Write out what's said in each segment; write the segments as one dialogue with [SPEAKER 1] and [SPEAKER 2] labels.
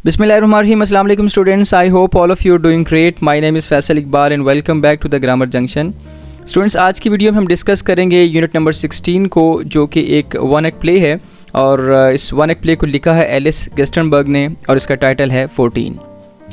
[SPEAKER 1] Bismillahirrahmanirrahim. Assalamu alaikum students. I hope all of you are doing great. My name is Faisal Iqbal and welcome back to the Grammar Junction. Students, आज की video में हम discuss करेंगे unit number 16 को, जो कि एक one act play है और इस वन एक्ट प्ले को लिखा है एलिस गेस्टनबर्ग ने और इसका टाइटल है 14।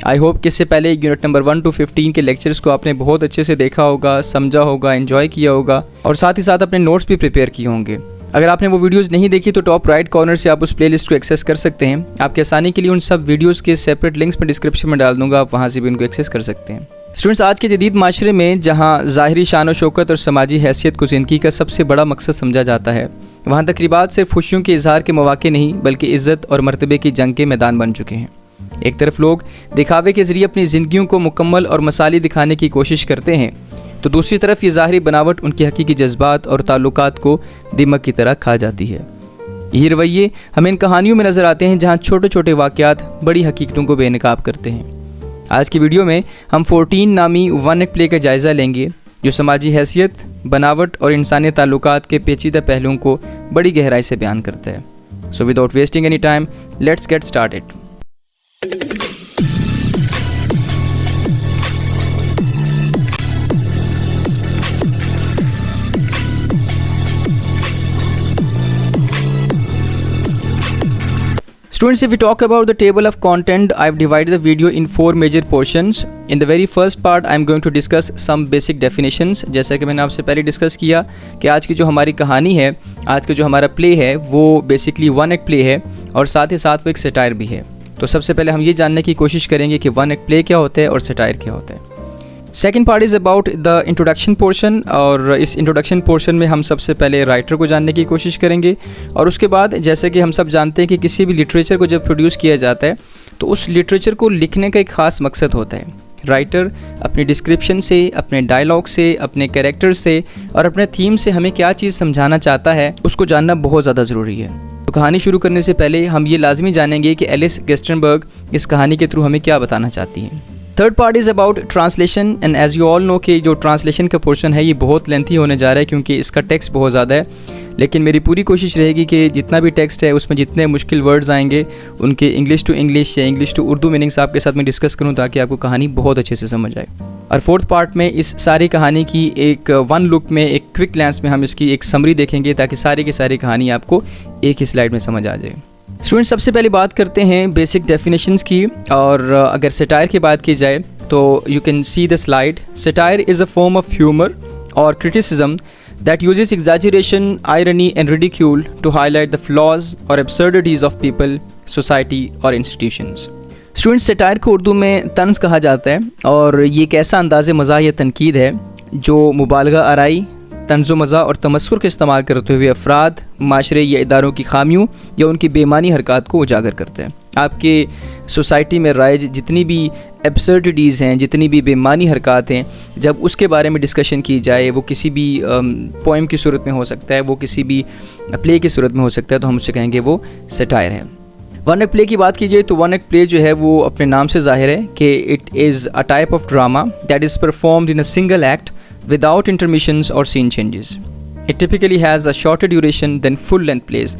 [SPEAKER 1] आई होप कि इससे पहले यूनिट नंबर 1 to 15 के लेक्चर्स को आपने बहुत अच्छे से देखा होगा, समझा होगा, एंजॉय किया होगा और साथ ही साथ अपने नोट्स भी प्रिपेयर किए होंगे। अगर आपने वो वीडियोस नहीं देखी तो टॉप राइट कॉर्नर से आप उस प्लेलिस्ट को एक्सेस कर सकते हैं। आपकी आसानी के लिए उन सब वीडियोस के सेपरेट लिंक्स मैं डिस्क्रिप्शन में डाल दूंगा, आप वहाँ से भी उनको एक्सेस कर सकते हैं। स्टूडेंट्स, आज के जदीद माशरे में जहाँ ज़ाहिरी शान व शौकत और समाजी हैसियत को ज़िंदगी का सबसे बड़ा मकसद समझा जाता है, वहाँ तकरीबात सिर्फ खुशियों के इजहार के मौके नहीं बल्कि इज़्ज़त और मर्तबे की जंग के मैदान बन चुके हैं। एक तरफ लोग दिखावे के ज़रिए अपनी ज़िंदगियों को मुकम्मल और मसाली दिखाने की कोशिश करते हैं, तो दूसरी तरफ ये ज़ाहिरी बनावट उनके हकीकी जज्बात और ताल्लुकात को दिमक की तरह खा जाती है। ये रवैये हमें इन कहानियों में नज़र आते हैं जहाँ छोटे छोटे वाक़यात बड़ी हकीकतों को बेनकाब करते हैं। आज की वीडियो में हम 14 नामी वन एक्ट प्ले का जायज़ा लेंगे, जो समाजी हैसियत, बनावट और इंसानी ताल्लुकात के पेचीदा पहलुओं को बड़ी गहराई से बयान करता है। So without wasting any time, let's get started. Students, if we talk about the table of content, I've divided the video in 4 major portions. In the very first part, I'm going to discuss some basic definitions. जैसा कि मैंने आपसे पहले discuss किया कि आज की जो हमारी कहानी है, आज का जो हमारा प्ले है, वो बेसिकली वन एक्ट प्ले है और साथ ही साथ वो एक सटायर भी है। तो सबसे पहले हम ये जानने की कोशिश करेंगे कि वन एक्ट प्ले क्या होता है और सटायर क्या होता है। Second part is about the introduction portion, और इस इंट्रोडक्शन पोर्शन में हम सबसे पहले राइटर को जानने की कोशिश करेंगे और उसके बाद जैसे कि हम सब जानते हैं कि किसी भी लिटरेचर को जब प्रोड्यूस किया जाता है तो उस लिटरेचर को लिखने का एक ख़ास मकसद होता है। राइटर अपनी डिस्क्रिप्शन से, अपने डायलॉग से, अपने कैरेक्टर से और अपने थीम से हमें क्या चीज़ समझाना चाहता है उसको जानना बहुत ज़्यादा ज़रूरी है। तो कहानी शुरू करने से पहले हम ये लाजमी जानेंगे कि एलिस गेस्टनबर्ग इस कहानी के थ्रू हमें क्या बताना चाहती है। Third part is about translation, and as you all know कि जो ट्रांसलेशन का पोर्शन है ये बहुत लेंथी होने जा रहा है क्योंकि इसका टेक्स्ट बहुत ज़्यादा है, लेकिन मेरी पूरी कोशिश रहेगी कि जितना भी टेक्स्ट है उसमें जितने मुश्किल वर्ड्स आएंगे उनके इंग्लिश टू इंग्लिश या इंग्लिश टू उर्दू मीनिंग्स आपके साथ में डिस्कस करूँ ताकि आपको कहानी बहुत अच्छे से समझ आए। और फोर्थ पार्ट में इस सारी कहानी की एक वन लुक में, एक क्विक ग्लैंस में हम इसकी एक समरी देखेंगे ताकि सारी की सारी कहानी आपको एक ही स्लाइड में समझ आ जाए। स्टूडेंट्स, सबसे पहले बात करते हैं बेसिक डेफिनेशंस की, और अगर सटायर की बात की जाए तो you can see the slide. Satire is a form of humour और criticism that uses exaggeration, irony and ridicule to highlight the flaws or absurdities of people, society or institutions. Students, satire को उर्दू में तंज़ कहा जाता है और ये एक ऐसा अंदाज़ मज़ाह या तनकीद है जो मुबालगा आराई, तंज़ो मज़ा और तमस्कुर का इस्तेमाल करते हुए अफराद, माशरे या इदारों की खामियों या उनकी बेमानी हरकत को उजागर करते हैं। आपके सोसाइटी में राइज जितनी भी एब्सर्डिटीज़ हैं, जितनी भी बेमानी हरकत हैं, जब उसके बारे में डिस्कशन की जाए, वो किसी भी पोएम की सूरत में हो सकता है, वो किसी भी प्ले की सूरत में हो सकता है, तो हम उससे कहेंगे वो सटायर है। वन एक्ट प्ले की बात की जाए तो वन एक्ट प्ले जो है वो अपने नाम से जाहिर है कि it is a type of drama that is performed in a single act without intermissions or scene changes. It typically has a shorter duration than full length plays.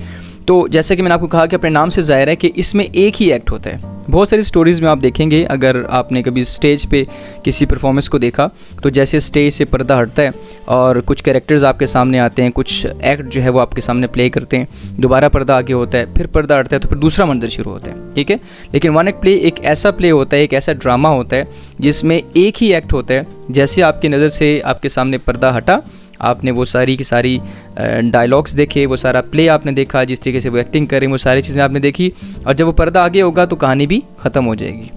[SPEAKER 1] तो जैसे कि मैंने आपको कहा कि अपने नाम से ज़ाहिर है कि इसमें एक ही एक्ट होता है। बहुत सारी स्टोरीज़ में आप देखेंगे, अगर आपने कभी स्टेज पे किसी परफॉर्मेंस को देखा तो जैसे स्टेज से पर्दा हटता है और कुछ कैरेक्टर्स आपके सामने आते हैं, कुछ एक्ट जो है वो आपके सामने प्ले करते हैं, दोबारा पर्दा आगे होता है, फिर पर्दा हटता है तो फिर दूसरा मंजर शुरू होता है, ठीक है। लेकिन वन एक्ट प्ले एक ऐसा प्ले होता है, एक ऐसा ड्रामा होता है जिसमें एक ही एक्ट होता है। जैसे आपकी नज़र से आपके सामने पर्दा हटा, आपने वो सारी की सारी डायलॉग्स देखे, वो सारा प्ले आपने देखा, जिस तरीके से वो एक्टिंग करें, वो सारी चीज़ें आपने देखी, और जब वो पर्दा आगे होगा तो कहानी भी ख़त्म हो जाएगी।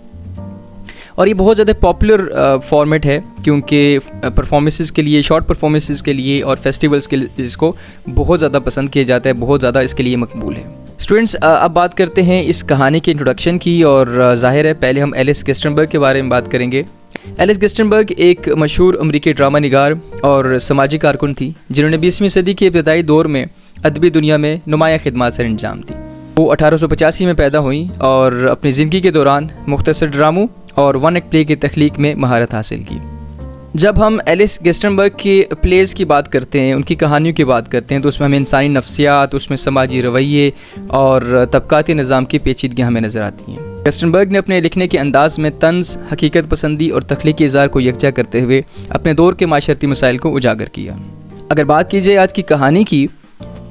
[SPEAKER 1] और ये बहुत ज़्यादा पॉपुलर फॉर्मेट है क्योंकि परफॉर्मेंसेस के लिए, शॉर्ट परफॉर्मेंसेस के लिए और फेस्टिवल्स के लिए इसको बहुत ज़्यादा पसंद किया जाता है, बहुत ज़्यादा इसके लिए मकबूल है। स्टूडेंट्स, अब बात करते हैं इस कहानी के इंट्रोडक्शन की, और ज़ाहिर है पहले हम एलिस गेस्टनबर्ग के बारे में बात करेंगे। एलिस गेस्टनबर्ग एक मशहूर अमरीकी ड्रामा निगार और समाजी कारकुन थी जिन्होंने 20वीं सदी के इब्तदाई दौर में अदबी दुनिया में नुमाया खिदमत सर अंजाम दी। वो 1885 में पैदा हुई और अपनी ज़िंदगी के दौरान मुख्तसर ड्रामों और वन एक्ट प्ले की तख्लीक में महारत हासिल की। जब हम एलिस गेस्टनबर्ग के प्लेज़ की बात करते हैं, उनकी कहानियों की बात करते हैं, तो उसमें हमें इंसानी नफ्सियात, उसमें समाजी रवैये और तबकाती निज़ाम की पेचीदगियाँ हमें नज़र आती हैं। कस्टनबर्ग ने अपने लिखने के अंदाज में तंज, हकीकत पसंदी और तख्लीकी इज़हार को यकजा करते हुए अपने दौर के माशरती मसाइल को उजागर किया। अगर बात की जाए आज की कहानी की,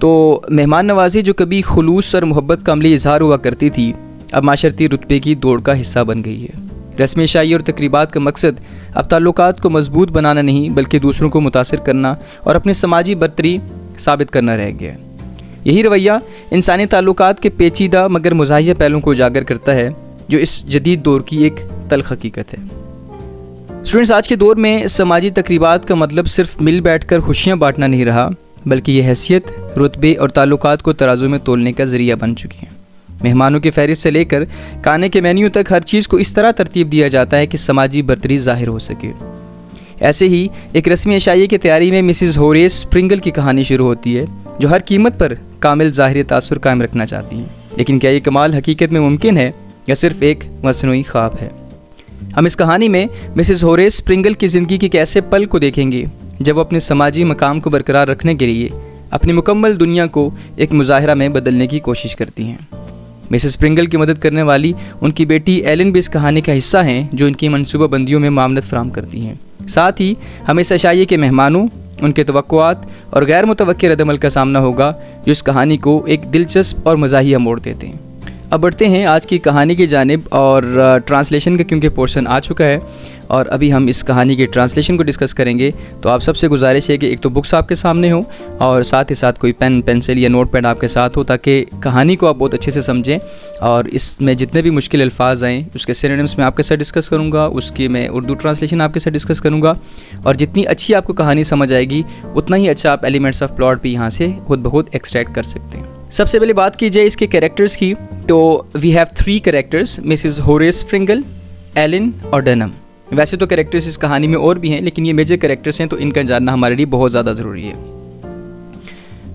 [SPEAKER 1] तो मेहमान नवाजी जो कभी खुलूस और मोहब्बत का अमली इजहार हुआ करती थी, अब माशरती रुतबे की दौड़ का हिस्सा बन गई है। रस्मी शाही और तकरीबात का मकसद अब ताल्लुकात को मजबूत बनाना नहीं बल्कि दूसरों को मुतासिर करना और अपनी समाजी बरतरी साबित करना रह गया है। यही रवैया इंसानी ताल्लुकात के पेचीदा मगर मुज़ाहिया पहलुओं को उजागर करता है, जो इस जदीद दौर की एक तल्ख हकीकत है। स्टूडेंट्स, आज के दौर में समाजी तकरीबात का मतलब सिर्फ मिल बैठकर खुशियाँ बांटना नहीं रहा, बल्कि ये हैसियत, रुतबे और ताल्लुकात को तराजू में तोलने का ज़रिया बन चुकी हैं। मेहमानों की फहरिस्त से लेकर खाने के मेन्यू तक हर चीज़ को इस तरह तरतीब दिया जाता है कि समाजी बरतरी ज़ाहिर हो सके। ऐसे ही एक रस्मी अशाइये की तैयारी में मिसिस होरेस स्प्रिंगल की कहानी शुरू होती है, जो हर कीमत पर कामिल ज़ाहिरी तासुर कायम रखना चाहती हैं। लेकिन क्या ये कमाल हकीकत में मुमकिन है या सिर्फ एक मसनूई ख्वाब है? हम इस कहानी में मिसिस होरेस स्प्रिंगल की ज़िंदगी के एक ऐसे पल को देखेंगे जब वो अपने समाजी मकाम को बरकरार रखने के लिए अपनी मुकम्मल दुनिया को एक मुजाहिरा में बदलने की कोशिश करती हैं। मिसेस स्प्रिंगल की मदद करने वाली उनकी बेटी एलन भी इस कहानी का हिस्सा हैं, जो इनकी मनसूबाबंदियों में मामलत फराहम करती हैं। साथ ही हमें इस अशाइये के मेहमानों, उनके तवक्कुआत और गैर मुतवक्किर रद्द-अमल का सामना होगा, जो इस कहानी को एक दिलचस्प और मज़ाहिया मोड़ देते हैं। अब बढ़ते हैं आज की कहानी की जानिब, और ट्रांसलेशन का क्योंकि पोर्शन आ चुका है और अभी हम इस कहानी के ट्रांसलेशन को डिस्कस करेंगे। तो आप सबसे गुजारिश है कि एक तो बुक्स आपके सामने हो और साथ ही साथ कोई पेन, पेंसिल या नोट पैड आपके साथ हो, ताकि कहानी को आप बहुत अच्छे से समझें। और इसमें जितने भी मुश्किल अल्फाज आएँ उसके सिनोनिम्स मैं आपके साथ डिस्कस करूँगा, उसकी मैं उर्दू ट्रांसलेशन आपके साथ डिस्कस करूँगा। और जितनी अच्छी आपको कहानी समझ आएगी उतना ही अच्छा आप एलिमेंट्स ऑफ प्लॉट भी यहाँ से खुद ब खुद एक्सट्रैक्ट कर सकते हैं। सबसे पहले बात की जाए इसके कैरेक्टर्स की, तो we have 3 characters, Mrs Horace Springle, Ellen और डनम। वैसे तो कैरेक्टर्स इस कहानी में और भी हैं, लेकिन ये मेजर कैरेक्टर्स हैं, तो इनका जानना हमारे लिए बहुत ज़्यादा ज़रूरी है।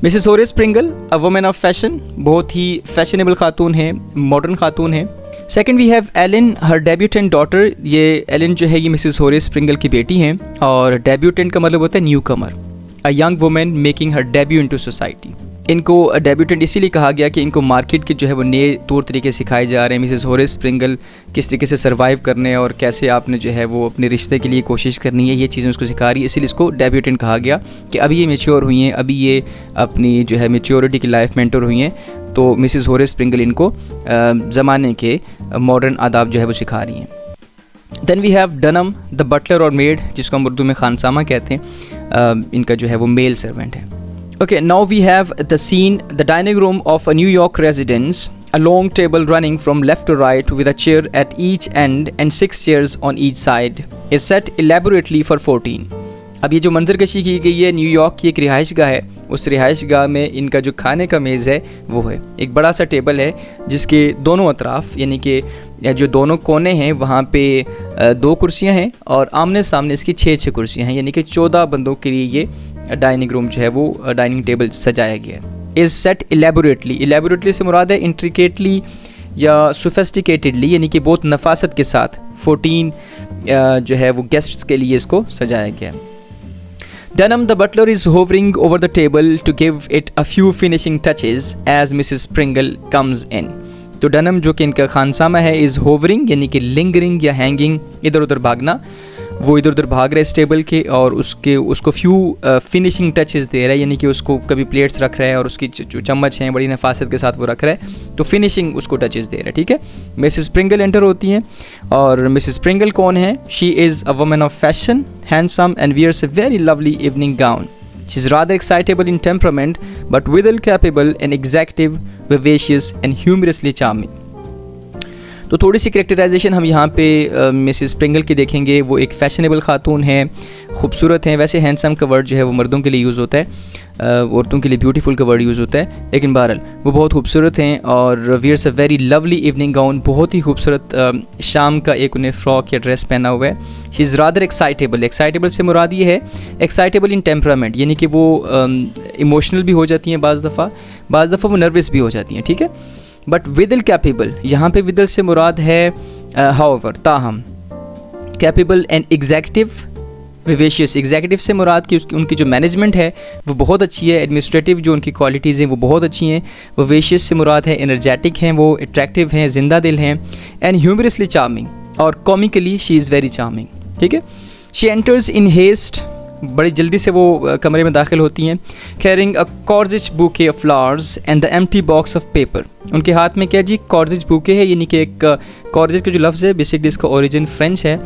[SPEAKER 1] Mrs Horace Springle, a woman of fashion, बहुत ही फैशनेबल खातून है, मॉडर्न खातून है। Second we have Ellen, her debutante daughter. ये एलन जो है ये मिसिस होरेस स्प्रिंगल की बेटी हैं, और डेब्यूटेंट का मतलब होता है new Qamar, a young women making her debut into society. इनको डेब्यूटेंट इसीलिए कहा गया कि इनको मार्केट के जो है वो नए तौर तरीके सिखाए जा रहे हैं। मिसेस होरेस स्प्रिंगल किस तरीके से सर्वाइव करने और कैसे आपने जो है वो अपने रिश्ते के लिए कोशिश करनी है, ये चीज़ें उसको सिखा रही है, इसीलिए इसको डेब्यूटेंट कहा गया कि अभी ये मेच्योर हुई हैं, अभी ये अपनी जो है मेच्योरिटी की लाइफ में एंटर हुई हैं। तो मिसेस होरेस स्प्रिंगल इनको ज़माने के मॉडर्न आदाब जो है वो सिखा रही हैं। Then we have Dunham, the butler और मेड, जिसको हम उर्दू में खानसामा कहते हैं। इनका जो है वो मेल सर्वेंट है। Okay, now we have the scene, the dining room of a New York residence, a long table running from left to right with a chair at each end and 6 chairs on each side is set elaborately for 14. अब ये जो मंजरकशी की गई है New York की एक रिहाइश गाह है, उस रिहाइश गाह में इनका जो खाने का मेज़ है वो है एक बड़ा सा टेबल है, जिसके दोनों अतराफ़ यानी कि जो दोनों कोने हैं वहाँ पे 2 कुर्सियाँ हैं और आमने सामने इसकी 6 कुर्सियाँ हैं, यानी कि 14 बंदों के लिए ये डाइनिंग रूम जो है वो डाइनिंग टेबल सजाया गया है। इज़ सेट इलेबोरेटली, इलेबोरेटली से मुराद है इंट्रिकेटली या सोफिस्टिकेटेडली, यानी कि बहुत नफासत के साथ 14 जो है वो गेस्ट्स के लिए इसको सजाया गया है। Dunham the butler is hovering over the table to give it a few finishing touches as Mrs. Springle comes in. तो डनम जो कि इनका खानसामा है इज़ होवरिंग यानी कि लिंगरिंग या हैंगिंग, इधर उधर भागना, वो इधर उधर भाग रहा है इस टेबल के और उसको फ्यू फिनिशिंग टचेस दे रहा है, यानी कि उसको कभी प्लेट्स रख रहा है और उसकी जो चम्मच हैं बड़ी नफासत के साथ वो रख रहा है, तो फिनिशिंग उसको टचेस दे रहा है। ठीक है, मिसेस स्प्रिंगल एंटर होती हैं और मिसेस स्प्रिंगल कौन है? She is a woman of fashion, handsome and wears a very lovely evening gown. She is rather excitable in temperament, but withal capable and executive, vivacious and humorously charming. तो थोड़ी सी characterisation हम यहाँ पे Mrs स्प्रिंगल की देखेंगे। वो एक fashionable खातून है, खूबसूरत हैं। वैसे हैंडसम का वर्ड जो है वो मर्दों के लिए यूज़ होता है, औरतों के लिए ब्यूटीफुल का वर्ड यूज़ होता है, लेकिन बहरहाल वो बहुत खूबसूरत हैं। और wears a very lovely evening gown, बहुत ही खूबसूरत शाम का एक उन्हें फ्रॉक या ड्रेस पहना हुआ है। She is rather excitable, excitable से मुराद ये है एक्साइटेबल इन टेम्परामेंट, यानी कि वो इमोशनल भी हो जाती हैं बाज़ दफ़ा वो नर्वस भी हो जाती हैं। ठीक है, बट विदल कैपेबल, यहाँ पे विदल से मुराद है हाउएवर, ताहम, capable and executive vivacious, executive से मुराद की उनकी जो मैनेजमेंट है वो बहुत अच्छी है, एडमिनिस्ट्रेटिव जो उनकी क्वालिटीज़ हैं वो बहुत अच्छी हैं। विवेशियस से मुराद है एनर्जेटिक हैं, वो अट्रैक्टिव हैं, जिंदा दिल हैं। एंड ह्यूमरसली चार्मिंग, और comically she is very charming, ठीक है। शी एंटर्स इन हेस्ट, बड़ी जल्दी से वो कमरे में दाखिल होती हैं। Carrying a gorgeous bouquet of flowers and the empty box of paper, उनके हाथ में क्या जी, कॉर्जिज बुके है, यानी कि एक कॉर्जिज का जो लफ्ज़ है बेसिकली इसका ओरिजिन फ्रेंच है।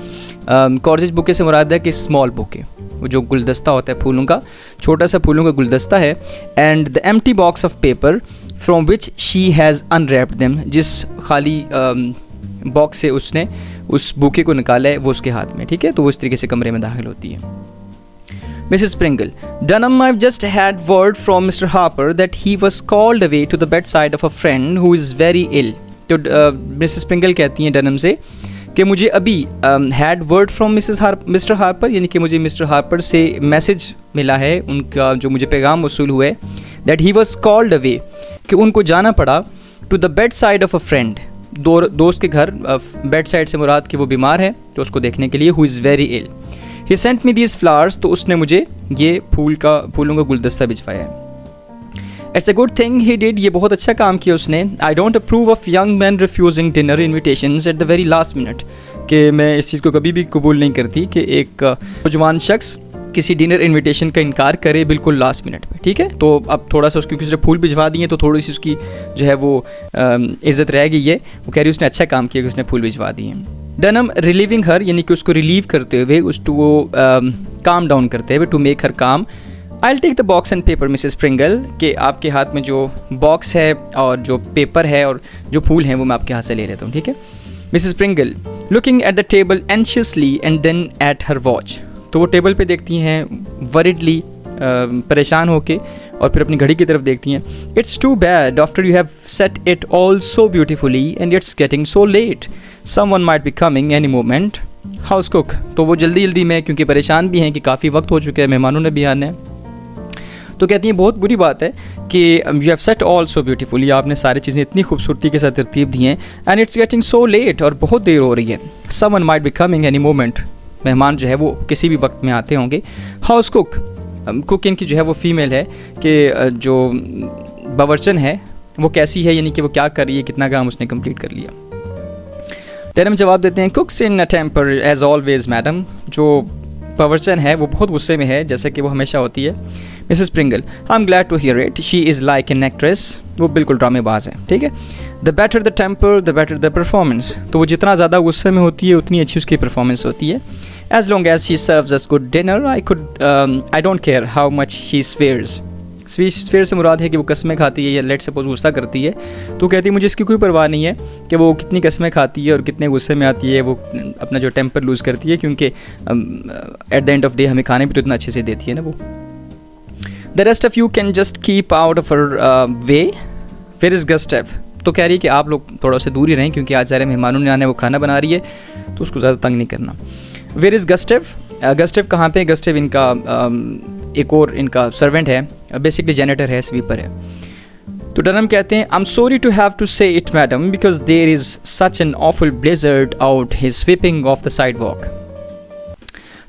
[SPEAKER 1] कॉर्जिज बुके से मुराद है कि स्मॉल बुके, वो जो गुलदस्ता होता है फूलों का, छोटा सा फूलों का गुलदस्ता है। And the empty box of paper from which she has unwrapped them, जिस खाली बॉक्स से उसने उस बुके को निकाला है वो उसके हाथ में, ठीक है। तो वो इस तरीके से कमरे में दाखिल होती है। Mrs. Pringle, Dunham, I've just had word from Mr. Harper that he was called away to the bedside of a friend who is very ill. तो Mrs. Pringle कहती हैं Dunham से कि मुझे अभी had word from Mr. Harper, यानी कि मुझे Mr. Harper से मैसेज मिला है, उनका जो मुझे पैगाम वसूल हुआ है, that he was called away, कि उनको जाना पड़ा to the bedside of a friend, दोस्त के घर, बेड साइड से मुराद कि वो बीमार है तो उसको देखने के लिए, who is very ill. He sent me these flowers, तो उसने मुझे ये फूलों का गुलदस्ता भिजवाया है। It's a good thing he did, ये बहुत अच्छा काम किया उसने। I don't approve of young men refusing dinner invitations at the very last minute, कि मैं इस चीज़ को कभी भी कबूल नहीं करती कि एक नौजवान शख्स किसी डिनर इनविटेशन का इनकार करे बिल्कुल लास्ट मिनट पे, ठीक है। तो अब थोड़ा सा उसकी, क्योंकि उसने फूल भिजवा दिए तो थोड़ी सी उसकी जो है वो इज़्ज़त रह गई है। वो कह रही उसने अच्छा काम किया कि उसने फूल भिजवा दिए। डनम रिलीविंग हर, यानी कि उसको रिलीव करते हुए, उसको वो काम डाउन करते हुए, to make her calm. I will take the box and paper Mrs Pringle, कि आपके हाथ में जो बॉक्स है और जो पेपर है और जो फूल हैं वो मैं आपके हाथ से ले लेता हूँ, ठीक है। Mrs Pringle looking at the table anxiously and then at her watch, तो वो टेबल पे देखती हैं वरिडली, परेशान होके, और फिर अपनी घड़ी की तरफ देखती हैं। It's too bad after you have set it all so beautifully and it's getting so late, someone might be coming any moment. House cook, तो वो जल्दी में, क्योंकि परेशान भी हैं कि काफ़ी वक्त हो चुका है, मेहमानों ने भी आना है, तो कहती हैं बहुत बुरी बात है कि you have set all so beautifully, आपने सारी चीज़ें इतनी खूबसूरती के साथ तरतीब दी हैं, and it's getting so late, और बहुत देर हो रही है। Someone might be coming any moment, मेहमान जो है वो किसी भी वक्त में आते होंगे। हाउस कुक, कुकिंग की जो है वो फीमेल है, कि जो बावर्चन है वो कैसी है, यानी कि वो क्या कर रही है, कितना काम उसने कंप्लीट कर लिया। डनम जवाब देते हैं, कुक्स इन a temper as always madam, जो बावर्चन है वो बहुत गुस्से में है जैसे कि वो हमेशा होती है। Mrs Pringle, I am glad to hear it, she is like an actress, वो बिल्कुल ड्रामेबाज है, ठीक है। The better the temper the better the performance, तो वो जितना ज़्यादा गुस्से में होती है उतनी अच्छी उसकी परफॉर्मेंस होती है। As long as she serves us good dinner I don't care how much she swears, swear से मुराद है कि वो कस्में खाती है या लेट सपोज गुस्सा करती है, तो कहती है मुझे इसकी कोई परवाह नहीं है कि वो कितनी कस्में खाती है और कितने गुस्से में आती है, वो अपना जो टेम्पर लूज़ करती है, क्योंकि at the end of day हमें खाने भी तो इतना अच्छे से देती है ना वो। The rest of you can just keep out of her way, फिर इज़ गस्टेव, तो कह रही है कि आप लोग थोड़ा से दूर ही रहें, क्योंकि आज सारे मेहमानों ने आने, वो खाना बना रही है तो उसको ज़्यादा तंग नहीं करना। वेयर इज़ गस्टेव, गस्टेव कहाँ पे? गस्टेव इनका एक और इनका सर्वेंट है, बेसिकली जेनेटर है, स्वीपर है। तो डनम कहते हैं, I am sorry to have to say it madam because there is such an awful blizzard out he's sweeping off the side walk.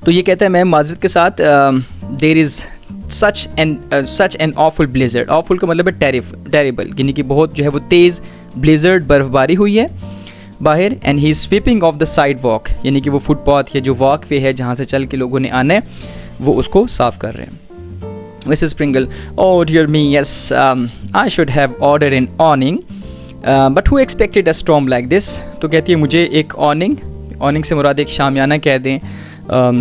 [SPEAKER 1] तो ये कहता है मैं माजरत के साथ, there is such an awful blizzard, awful का मतलब है टेरिबल, यानी कि बहुत जो है वो तेज़ ब्लिज़र्ड, बर्फबारी हुई है बाहर। And he is sweeping off the side walk, यानी कि वो फुटपाथ या जो वॉक वे है जहाँ से चल के लोगों ने आना है वो उसको साफ़ कर रहे हैं। Mrs. Pringle, oh dear me, yes, I should have ordered an awning, but who expected a storm like this? तो कहती है मुझे एक awning से मुराद एक शामियाना कह दें,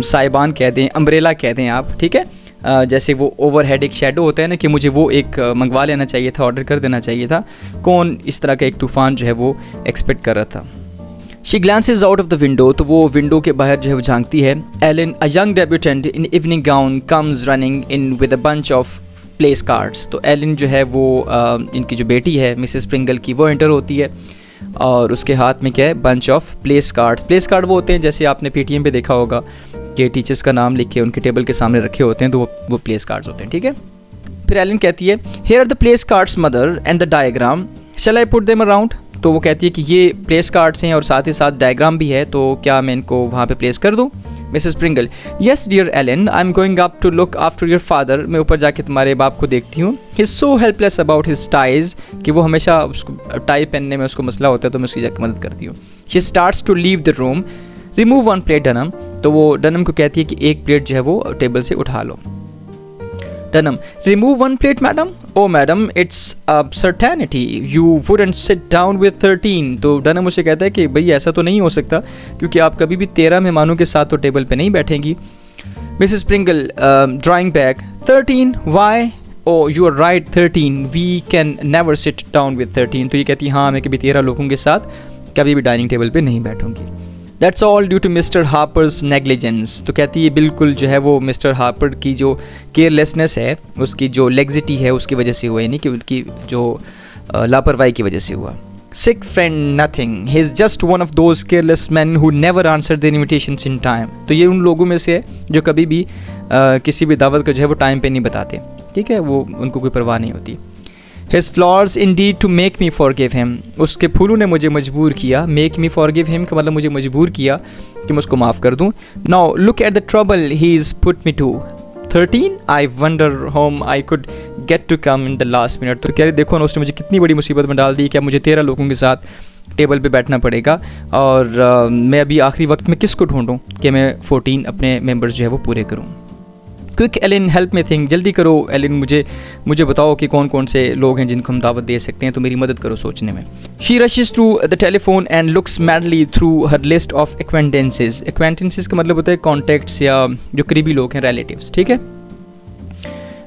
[SPEAKER 1] साइबान कह दें, अम्ब्रेला कह दें आप, ठीक है। जैसे वो ओवरहेड एक शेडो होता है ना, कि मुझे वो एक मंगवा लेना चाहिए था, ऑर्डर कर देना चाहिए था। कौन इस तरह का एक तूफ़ान जो है वो एक्सपेक्ट कर रहा था। She glances out of the window, तो वो विंडो के बाहर जो है वो झांकती है। Ellen, a young debutante in evening gown, comes running in with a bunch of place cards. तो एलन जो है वो इनकी जो बेटी है मिसेस प्रिंगल की, वो एंटर होती है और उसके हाथ में क्या है? Bunch of place cards. Place card वो होते हैं जैसे आपने PTM पे देखा होगा कि टीचर्स का नाम लिख के उनके टेबल के सामने रखे होते हैं, तो वो प्लेस कार्ड्स होते हैं, ठीक है। फिर एलन कहती है, here are the place cards mother and the diagram, shall I put them around. तो वो कहती है कि ये प्लेस कार्ड्स हैं और साथ ही साथ डायग्राम भी है, तो क्या मैं इनको वहाँ पे प्लेस कर दूँ? Mrs Pringle, yes dear Ellen, I am going up to look after your father, मैं ऊपर जाके तुम्हारे बाप को देखती हूँ. He is so helpless about his ties, कि वो हमेशा उसको टाई पहनने में उसको मसला होता है, तो मैं उसकी जाकर मदद करती हूँ. She starts to leave the room, remove one plate Dunham, तो वो डनम को कहती है कि एक प्लेट जो है वो टेबल से उठा लो. Dunham, remove one plate madam, o madam it's certainty you wouldn't sit down with 13. तो डनम उसे कहता है कि भाई ऐसा तो नहीं हो सकता, क्योंकि आप कभी भी 13 मेहमानों के साथ तो टेबल पे नहीं बैठेंगी. Mrs Pringle, drawing back, 13 why, o you are right 13, we can never sit down with 13. तो ये कहती है हाँ, मैं कभी 13 लोगों के साथ कभी भी डाइनिंग टेबल पे नहीं बैठूंगी. That's all due to Mr Harper's negligence. तो कहती है बिल्कुल जो है वो मिस्टर हार्पर की जो केयरलेसनेस है, उसकी जो लेग्जिटी है, उसकी वजह से हुआ, यानी कि उनकी जो लापरवाही की वजह से हुआ. Sick friend nothing, he is just one of those careless man who never answer their invitations in time. तो ये उन लोगों में से है जो कभी भी किसी भी दावत को जो है वो टाइम पे नहीं बताते. ठीक है, वो उनको कोई परवाह नहीं होती. His flowers indeed to make me forgive him. उसके फूलों ने मुझे मजबूर किया. Make me forgive him का मतलब मुझे मजबूर किया कि मैं उसको माफ़ कर दूँ. Now look at the trouble he's put me to. 13. I wonder whom I could get to come in the last minute. तो कह रहे देखो ना, उसने मुझे कितनी बड़ी मुसीबत में डाल दी कि अब मुझे 13 लोगों के साथ टेबल पे बैठना पड़ेगा, और मैं अभी आखिरी वक्त में किसको ढूंढूं कि मैं 14 अपने मेंबर्स जो है वो पूरे करूँ. Quick Ellen help me think, जल्दी करो एलिन, मुझे बताओ कि कौन कौन से लोग हैं जिनको हम दावत दे सकते हैं, तो मेरी मदद करो सोचने में. She rashes through the telephone and looks madly through her list of acquaintances. Acquaintances का मतलब होता है कॉन्टैक्ट्स या जो करीबी लोग हैं, रिलेटिव्स. ठीक है.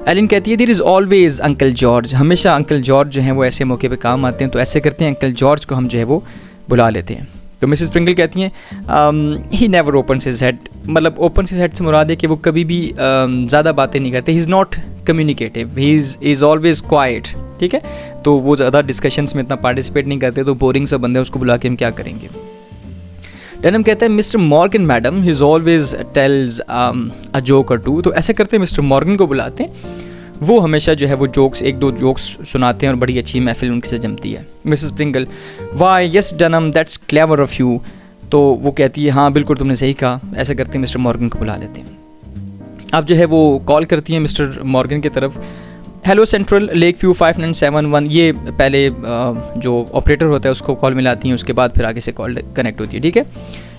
[SPEAKER 1] एलिन कहती है there is always Uncle George, हमेशा अंकल जॉर्ज जो हैं वो ऐसे मौके पे काम आते हैं, तो ऐसे करते हैं अंकल जॉर्ज को हम जो है वो बुला लेते हैं. तो मिसेस प्रिंगल कहती हैं he never opens his head, मतलब ओपन हिज हेड से मुराद है कि वो कभी भी ज़्यादा बातें नहीं करते. ही is not communicative, he is always quite. ठीक है, तो वो ज़्यादा डिस्कशंस में इतना पार्टिसिपेट नहीं करते, तो बोरिंग सा बंदा है, उसको बुला के हम क्या करेंगे. डनम कहता है mister Morgan madam, he is always tells a joke और टू. तो ऐसे करते हैं मिस्टर मॉर्गन को बुलाते हैं, वो हमेशा जो है वो जोक्स, एक दो जोक्स सुनाते हैं और बड़ी अच्छी महफिल उनके से जमती है. Mrs Pringle, why yes Dunham that's clever of you. तो वो कहती है हाँ बिल्कुल तुमने सही कहा. ऐसे करते हैं मिस्टर मॉर्गन को बुला लेते हैं. अब जो है वो कॉल करती हैं मिस्टर मॉर्गन की तरफ. Hello central lake view 5971. ये पहले जो ऑपरेटर होता है उसको कॉल मिलाती हैं, उसके बाद फिर आगे से कॉल कनेक्ट होती है. ठीक है.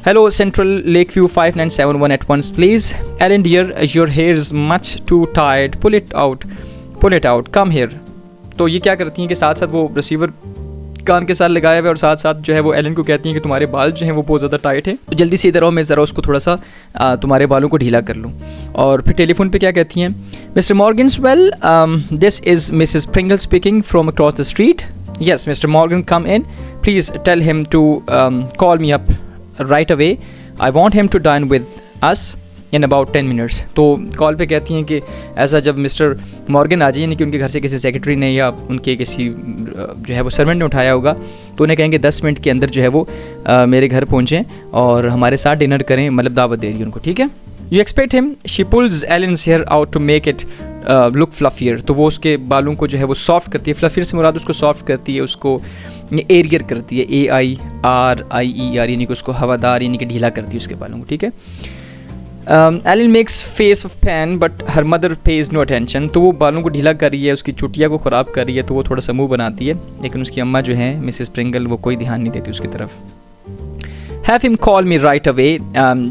[SPEAKER 1] Hello Central Lakeview 5971 at once please. Ellen dear, your hair is much too tight. Pull it out. Come here. तो ये क्या करती हैं कि साथ साथ वो रिसीवर कान के साथ लगाया हुआ है और साथ साथ जो है वो एलन को कहती हैं कि तुम्हारे बाल जो हैं वो बहुत ज़्यादा टाइट हैं, तो जल्दी से इधर आओ, मैं ज़रा उसको थोड़ा सा तुम्हारे बालों को ढीला कर लूँ. और फिर टेलीफोन पे क्या कहती हैं, Mr Morgan's well this is Mrs Pringle speaking from across the street. Yes Mr Morgan come in, please tell him to call me up right away. I want him to dine with us in about 10 minutes. तो call पे कहती हैं कि ऐसा जब mister Morgan आ जाए, यानी कि उनके घर से किसी सेक्रेटरी ने या उनके किसी जो है वो सर्वेंट ने उठाया होगा, तो उन्हें कहेंगे 10 मिनट के अंदर जो है वो मेरे घर पहुँचें और हमारे साथ डिनर करें, मतलब दावत दे रही है उनको. ठीक है. You expect him, she pulls Ellen's hair out to make it look fluffier. तो वो उसके बालों को जो है वो सॉफ्ट करती है. फ्लफियर से मुराद उसको सॉफ्ट करती है, उसको एरियर करती है, AIRIER, यानी कि उसको हवादार यानी कि ढीला करती है उसके बालों को. ठीक है. Ellen makes face of pain but her mother pays no attention. तो वो बालों को ढीला कर रही है, उसकी चुटिया को ख़राब कर रही है, तो वो थोड़ा सा मुँह बनाती है, लेकिन उसकी अम्मा जो है मिसेस प्रिंगल वो कोई ध्यान नहीं देती उसकी तरफ. Have him call me right away.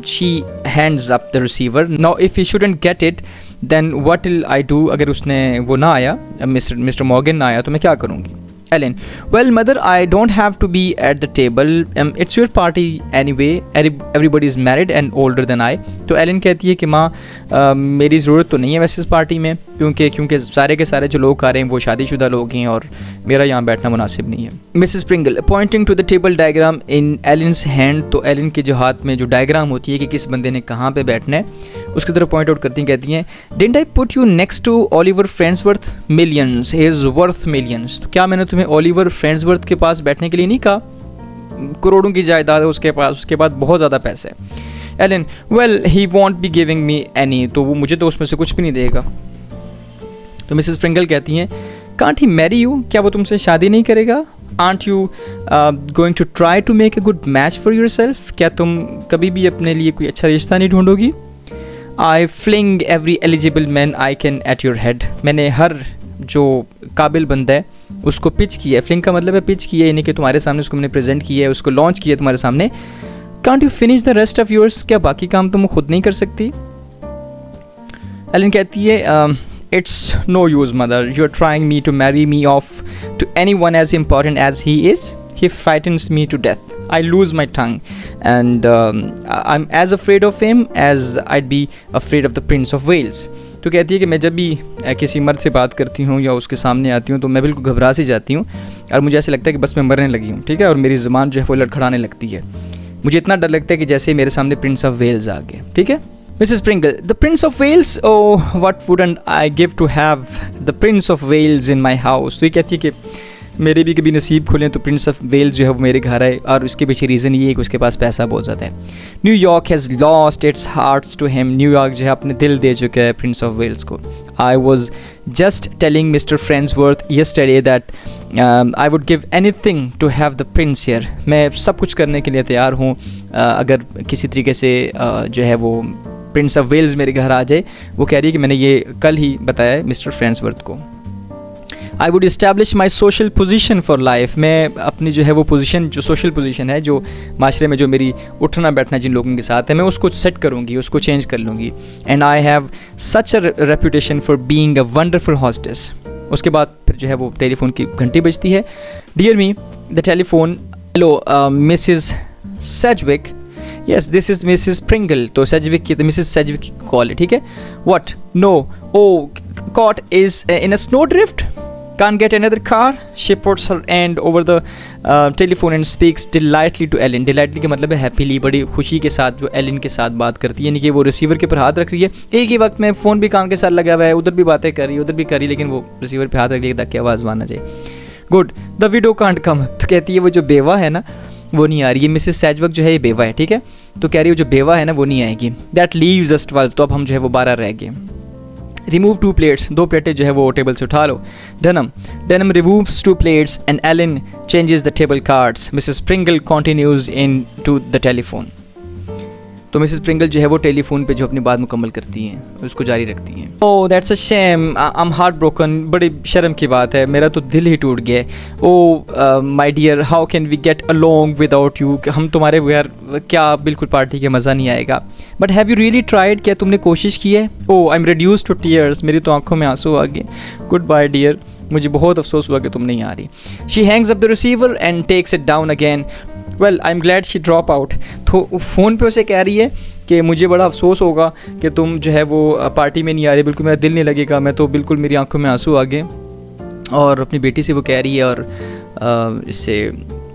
[SPEAKER 1] She hands up the receiver. Now if he shouldn't get it, then what will I do? अगर उसने वो ना आया, मिस्टर मॉर्गन ना आया, तो मैं क्या करूँगी. Ellen, well mother, I don't have to be at the table. It's your party anyway. Everybody is married and older than I. तो एलन कहती है कि माँ मेरी ज़रूरत तो नहीं है वैसे इस पार्टी में, क्योंकि सारे के सारे जो लोग आ रहे हैं वो शादीशुदा लोग हैं और मेरा यहाँ बैठना मुनासिब नहीं है. Mrs Pringle pointing to the table diagram in Ellen's hand. तो एलन के जो हाथ में जो डायग्राम होती है कि किस बंदे ने कहाँ पे बैठना है, उसकी तरफ पॉइंट आउट करती हैं. कहती हैं didn't I put you next to Oliver Friendsworth millions, he is worth millions. तो क्या मैंने तुम्हें ओलिवर फ्रेंड्सवर्थ के पास बैठने के लिए नहीं कहा, करोड़ों की जायदाद है उसके पास, उसके बाद बहुत ज़्यादा पैसे है. Ellen well he won't be giving me any. तो वो मुझे तो उसमें से कुछ भी नहीं देगा. तो मिसेस प्रिंगल कहती हैं कांट ही मैरी यू, क्या वो तुमसे शादी नहीं करेगा. Aren't you going to try to make a good match for yourself, क्या तुम कभी भी अपने लिए कोई अच्छा रिश्ता नहीं ढूंढोगी? I fling every eligible man I can at your head, मैंने हर जो काबिल बंदा है उसको पिच किया है। फ्लिंग का मतलब है पिच किया है, यानी कि तुम्हारे सामने उसको मैंने प्रेजेंट किया है, उसको लॉन्च किया है तुम्हारे सामने। Can't you finish the rest of yours, क्या बाकी काम तुम खुद नहीं कर सकती? एलन कहती है it's no use mother, you are trying me to marry me off to anyone as important as he is, he frightens me to death, I lose my tongue and I'm as afraid of him as I'd be afraid of the Prince of Wales। तो कहती है कि मैं जब भी किसी मर्द से बात करती हूँ या उसके सामने आती हूँ तो मैं बिल्कुल घबरा सी जाती हूँ और मुझे ऐसे लगता है कि बस मैं मरने लगी हूँ, ठीक है, और मेरी ज़ुबान जो है वो लड़खड़ाने लगती है। मुझे इतना डर लगता है कि जैसे मेरे सामने प्रिंस ऑफ वेल्स आ गए, ठीक है। Mrs Pringle, the Prince of Wales, oh what wouldn't I give to have the Prince of Wales in my house. तो ये कहती है कि मेरे भी कभी नसीब खुले तो प्रिंस ऑफ वेल्स जो है वो मेरे घर आए, और उसके पीछे रीज़न ये है कि उसके पास पैसा बहुत ज़्यादा है। New York has lost its hearts to him, New York जो है अपने दिल दे चुका है प्रिंस ऑफ वेल्स को। I was just telling Mr Friendsworth yesterday that I would give anything to have the prince here, मैं सब कुछ करने के लिए तैयार हूँ अगर किसी तरीके से जो है वो प्रिंस ऑफ वेल्स मेरे घर आ जाए। वो कह रही है कि मैंने ये कल ही बताया है मिस्टर फ्रेंड्सवर्थ को। I would establish my social position for life, मैं अपनी जो है वो पोजीशन, जो सोशल पोजीशन है, जो माशरे में जो मेरी उठना बैठना जिन लोगों के साथ है, मैं उसको सेट करूँगी, उसको चेंज कर लूँगी। And I have such a reputation for being a wonderful hostess. उसके बाद फिर जो है वो टेलीफोन की घंटी बजती है। Dear me the telephone, hello Mrs Sedgwick, yes this is Mrs Pringle. तो सेजविक की, मिसिस सेजविक की कॉल है, ठीक है। What, no, oh caught is in a snowdrift, can't get another car, she puts her hand over the telephone and speaks delightedly to Ellen। delightedly का मतलब है happily, बड़ी खुशी के साथ जो एलिन के साथ बात करती है, यानी कि वो रिसीवर के ऊपर हाथ रख रही है, एक ही वक्त में फ़ोन भी कान के साथ लगा हुआ है, उधर भी बातें कर रही है, उधर भी कर रही है, लेकिन वो रिसीवर पे हाथ रख रही है ताकि आवाज़ माना जाए। Good, the widow can't come, तो कहती है वो जो बेवा है ना वो नहीं आ रही है। मिसेस सेजविक जो है ये बेवा है, ठीक है, तो कह रही है जो बेवा है ना वो नहीं आएगी। दैट लीव्स अस 12, तो अब हम जो है वो 12 रह गए। रिमूव 2 प्लेट्स, 2 प्लेटें जो है वो टेबल से उठा लो। Dunham removes 2 plates and Alan changes the table cards. Mrs Pringle continues into the telephone. तो मिसेस प्रिंगल जो है वो टेलीफोन पे जो अपनी बात मुकम्मल करती हैं, उसको जारी रखती हैं। Oh that's a shame, I am heart broken, बड़ी शर्म की बात है, मेरा तो दिल ही टूट गया। Oh my dear, how can we get along without you, हम तुम्हारे बगैर क्या बिल्कुल पार्टी के मज़ा नहीं आएगा। But have you really tried, क्या तुमने कोशिश की है? Oh I am reduced to tears, मेरी तो आंखों में आंसू आ गए। गुड बाय डियर, मुझे बहुत अफसोस हुआ कि तुम नहीं आ रही। She hangs up the receiver and takes it down again. Well I am glad she drop out. तो फ़ोन पे उसे कह रही है कि मुझे बड़ा अफसोस होगा कि तुम जो है वो पार्टी में नहीं आ रही, बिल्कुल मेरा दिल नहीं लगेगा, मैं तो बिल्कुल, मेरी आंखों में आंसू आ गए। और अपनी बेटी से वो कह रही है, और इससे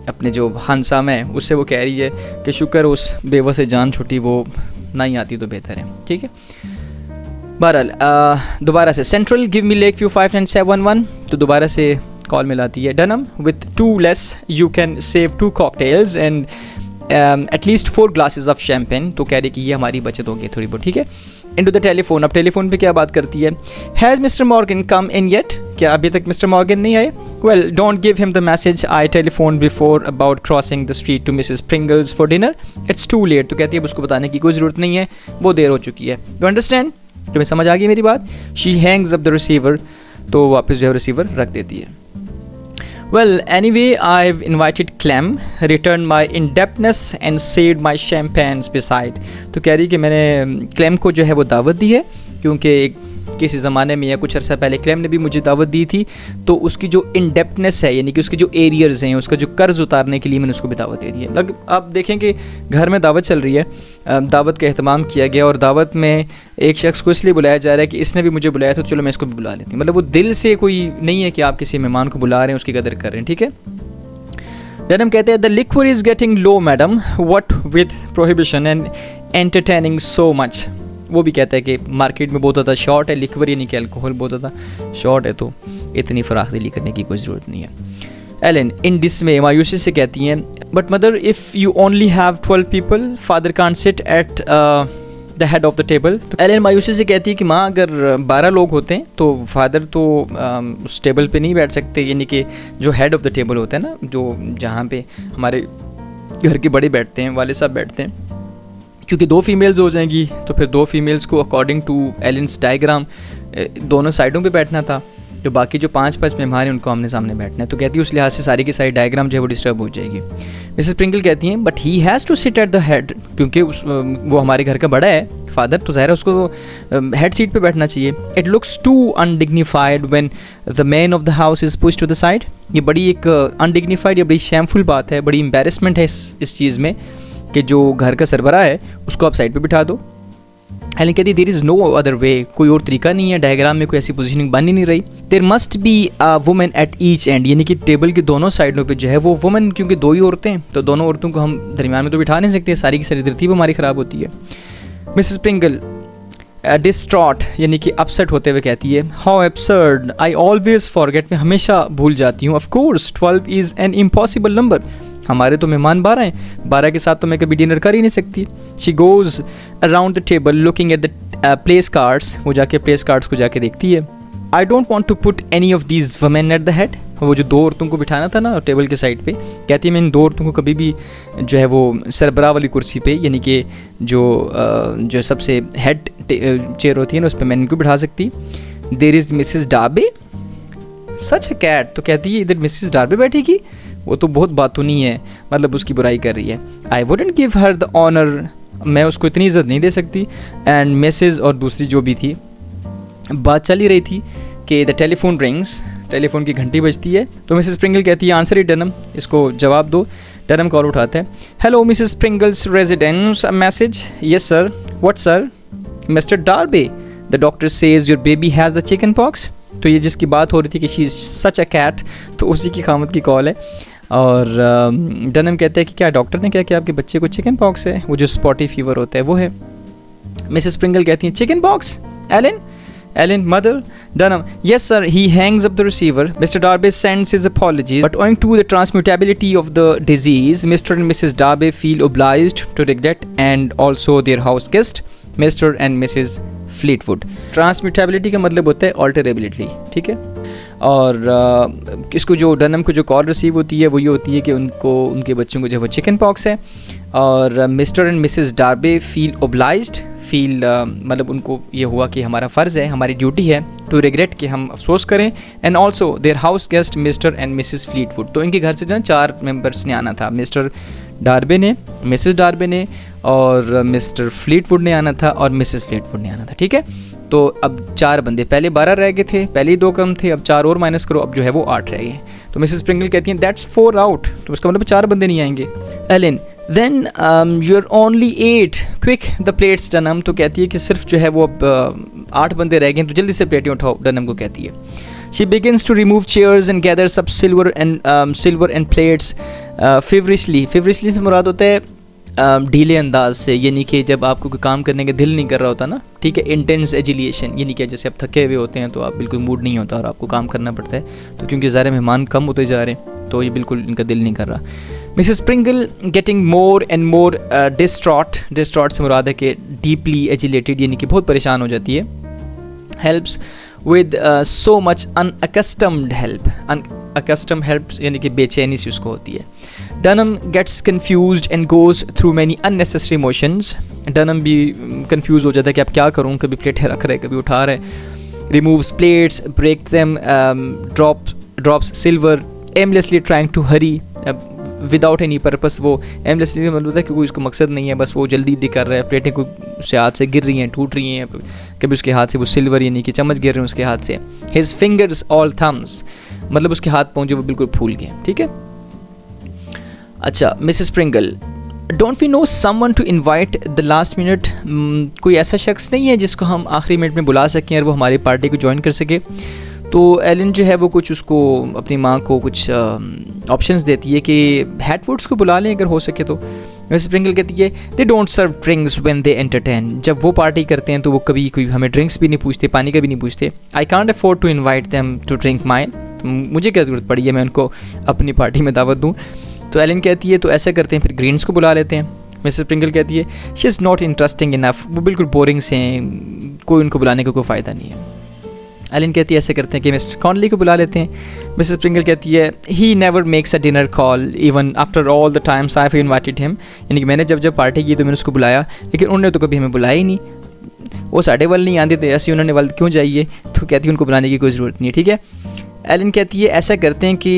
[SPEAKER 1] अपने जो हंसामा है उससे वो कह रही है कि शुक्र उस बेवा से जान छुट्टी, वो नहीं आती तो बेहतर है, ठीक है। बहरहाल दोबारा से central give me lake view 5971, तो दोबारा से कॉल मिलाती है। Dunham with 2 less you can save 2 cocktails and at least 4 glasses of champagne. तो कह रही कि ये हमारी बचत होगी थोड़ी बहुत, ठीक है। इनटू द टेलीफोन, अब टेलीफोन पे क्या बात करती है। Has Mr Morgan come in yet, क्या अभी तक मिस्टर मॉर्गन नहीं आए? Well don't give him the message I telephone before about crossing the street to Mrs Pringle's for dinner, it's too late. तो कहती है उसको बताने की कोई ज़रूरत नहीं है, वो देर हो चुकी है। यू अंडरस्टैंड, तुम्हें समझ आ गई मेरी बात? She hangs up the receiver, तो वापस जो है रिसीवर रख देती है। Well, anyway, I've invited Clem, returned my indebtedness and saved my champagnes beside। तो कह रही कि मैंने क्लेम को जो है वो दावत दी है, क्योंकि किसी ज़माने में या कुछ अर्सा पहले क्लेम ने भी मुझे दावत दी थी, तो उसकी जो इंडेप्टनेस है, यानी कि उसके जो एरियर्स हैं, उसका जो कर्ज उतारने के लिए मैंने उसको भी दावत दे दी है। लग आप देखें कि घर में दावत चल रही है, दावत का एहतमाम किया गया, और दावत में एक शख्स को इसलिए बुलाया जा रहा है कि इसने भी मुझे बुलाया, तो चलो मैं इसको भी बुला लेती हूँ। मतलब वो दिल से कोई नहीं है कि आप किसी मेहमान को बुला रहे हैं, उसकी कदर कर रहे हैं, ठीक है। डनम कहते हैं the liquor is getting low madam, what with prohibition and entertaining so much. वो भी कहता है कि मार्केट में बहुत ज़्यादा शॉर्ट है लिक्वर, यानी कि अल्कोहल बहुत ज़्यादा शॉर्ट है, तो इतनी फराख दिली करने की कोई ज़रूरत नहीं है। एलन इन डिसमे, मायूसी से कहती हैं, but mother if you only have 12 people, father can't sit at the head of the table. तो एलन मायूसी से कहती है कि माँ अगर 12 लोग होते हैं तो फादर तो उस टेबल पे नहीं बैठ सकते, यानी कि जो हेड ऑफ द टेबल होता है ना, जो जहाँ पे हमारे घर के बड़े बैठते हैं, वाले साहब बैठते हैं, क्योंकि 2 फीमेल्स हो जाएंगी तो फिर 2 फीमेल्स को अकॉर्डिंग टू एलेंस डायग्राम दोनों साइडों पे बैठना था, जो बाकी जो 5 मेहमान हैं उनको आमने सामने बैठना है। तो कहती है उस लिहाज से सारी की सारी डायग्राम जो है वो डिस्टर्ब हो जाएगी। मिसेस प्रिंगल कहती हैं but he has to sit at the head, क्योंकि वो हमारे घर का बड़ा है फादर, तो ज़ाहिर है उसको हेड सीट पे बैठना चाहिए। It looks too undignified when the man of the house is pushed to the side. ये बड़ी एक अनडिग्निफाइड या बड़ी शैमफुल बात है, बड़ी एम्बेरसमेंट है इस चीज़ में कि जो घर का सरबराह है उसको आप साइड पे बिठा दो। एलन कहती there is no other way, कोई और तरीका नहीं है, डायग्राम में कोई ऐसी पोजीशनिंग बन ही नहीं रही। There must be a woman at each end, यानी कि टेबल की दोनों साइडों पे जो है वो वुमन, क्योंकि 2 ही औरतें हैं तो दोनों औरतों को हम दरमियान में तो बिठा नहीं सकते, सारी की सारी तरतीब हमारी ख़राब होती है। मिसेस प्रिंगल डिस्ट्रॉट यानी कि अपसेट होते हुए कहती है how absurd, I always forget, मैं हमेशा भूल जाती हूँ। Of course 12 is an impossible number, हमारे तो मेहमान 12 हैं, 12 के साथ तो मैं कभी डिनर कर ही नहीं सकती। She goes around the table looking at the place cards, वो जाके प्लेस कार्ड्स को जाके देखती है। I don't want to put any of these women at the head, वो जो 2 औरतों को बिठाना था ना टेबल के साइड पे, कहती है मैं इन 2 औरतों को कभी भी जो है वो सरबराह वाली कुर्सी पे, यानी कि जो सबसे हेड चेयर होती है ना उस पर मैं इनको बिठा सकती। There is Mrs Darby such a cat, तो कहती है इधर मिसेस डार्बे बैठेगी, वो तो बहुत बातूनी है, मतलब उसकी बुराई कर रही है। I wouldn't give her the honour, मैं उसको इतनी इज़्ज़त नहीं दे सकती। एंड मिसेस और दूसरी जो भी थी, बात चल ही रही थी कि द टेलीफोन रिंग्स, टेलीफोन की घंटी बजती है। तो मिसेस प्रिंगल कहती है आंसर इट डनम, इसको जवाब दो। डनम कॉल उठाते हैं। Hello Mrs Pringle's residence, a message. Yes sir, what sir? Mr Darby, the doctor says your baby has the chicken pox. तो ये जिसकी बात हो रही थी कि she is such a cat, तो उसी की खामद की कॉल है। और डनम कहते हैं कि क्या डॉक्टर ने क्या कि आपके बच्चे को चिकन पॉक्स है, वो जो स्पॉटी फीवर होता है वो है। मिसेस प्रिंगल कहती हैं chickenpox, Ellen Ellen, mother, Dunham. Yes, sir. He hangs up the receiver. Mr. Darby sends his apologies, but owing to the transmutability of the disease, Mr. and Mrs. Darby feel obliged to regret and also their house guest, Mr. and Mrs. Fleetwood. Transmutability का मतलब होता है alterability, ठीक है। और इसको जो डनम को जो कॉल रिसीव होती है वो ये होती है कि उनको उनके बच्चों को जो वो चिकन पॉक्स है, और Mr and Mrs Darby feel obliged, feel मतलब उनको ये हुआ कि हमारा फ़र्ज़ है, हमारी ड्यूटी है टू रिग्रेट कि हम अफसोस करें। And also their house guest mister and Mrs Fleetwood, तो इनके घर से जो है 4 मेंबर्स ने आना था, मिस्टर डार्बे ने, मिसेस डार्बे ने और मिस्टर फ्लीटवुड ने आना था और मिसेस फ्लीटवुड ने आना था, ठीक है। तो अब 4 बंदे, पहले 12 रह गए थे, पहले ही 2 कम थे, अब 4 और माइनस करो, अब जो है वो 8 रह गए। तो मिसेस प्रिंगल कहती हैं दैट्स 4 आउट, तो उसका मतलब 4 बंदे नहीं आएंगे। Alan then you're only 8 quick the plates Dunham, तो कहती है कि सिर्फ जो है वो अब 8 बंदे रह गए, तो जल्दी से प्लेटें उठाओ, डनम को कहती है। She begins to remove chairs and gathers up silver and plates feverishly से मुराद होता है ढीले अंदाज से, यानी कि जब आपको कोई काम करने का दिल नहीं कर रहा होता ना, ठीक है। इंटेंस एजिलिएशन, यानी कि जैसे आप थके हुए होते हैं तो आप बिल्कुल मूड नहीं होता और आपको काम करना पड़ता है, तो क्योंकि ज़्यादा मेहमान कम होते जा रहे हैं तो ये बिल्कुल इनका दिल नहीं कर रहा। Mrs Pringle getting more and more distraught से मुराद है कि डीपली एजिलेटेड, यानी कि बहुत परेशान हो जाती है। Helps with so much unaccustomed help, unaccustomed help यानी कि बेचैनी सी उसको होती है। Dunham gets confused and goes through many unnecessary emotions, Dunham भी कन्फ्यूज हो जाता है कि अब क्या करूँ, कभी प्लेटें रख रहे कभी उठा रहे। Removes plates, break them, drops silver, aimlessly trying to hurry without any purpose. वो एमलेसली का मतलब होता है कि कोई उसको मकसद नहीं है, बस वो जल्दी कर रहा है, प्लेटें कोई उससे हाथ से गिर रही हैं, टूट रही हैं, कभी उसके हाथ से वो सिल्वर यानी कि चम्मच गिर रहे हैं उसके हाथ से। हिज फिंगर्स ऑल थम्स, मतलब उसके हाथ पहुँचे वो बिल्कुल फूल गए, ठीक है। अच्छा, Mrs Pringle, don't we know someone to invite the last minute, कोई ऐसा शख्स नहीं है जिसको हम आखिरी मिनट में बुला सकें और वो हमारी पार्टी को ज्वाइन कर सके। तो एलन जो है वो कुछ उसको अपनी माँ को कुछ ऑप्शंस देती है कि हैटवुड्स को बुला लें अगर हो सके तो। मिसेस प्रिंगल कहती है they don't serve drinks when they entertain, जब वो पार्टी करते हैं तो वो कभी कोई हमें ड्रिंक्स भी नहीं पूछते, पानी का भी नहीं पूछते। I can't afford to invite them to drink mine, मुझे क्या ज़रूरत पड़ी है मैं उनको अपनी पार्टी में दावत दूँ। तो एलन कहती है तो ऐसा करते हैं फिर ग्रीन्स को बुला लेते हैं। मिसेस प्रिंगल कहती है she is not interesting enough, वो बिल्कुल बोरिंग से हैं, कोई उनको बुलाने का कोई फ़ायदा नहीं है। एलन कहती है ऐसे करते हैं कि मिस्टर कॉनली को बुला लेते हैं। मिसेस प्रिंगल कहती है he never makes a dinner call even after all the times I have invited him, यानी कि मैंने जब जब पार्टी की तो मैंने उसको बुलाया, लेकिन उन्होंने तो कभी हमें बुलाया ही नहीं, वो साढ़े वाल नहीं आते थे, ऐसे उन्होंने वाल क्यों जाइए, तो कहती है उनको बुलाने की कोई ज़रूरत नहीं है। ठीक है, एलन कहती है ऐसा करते हैं कि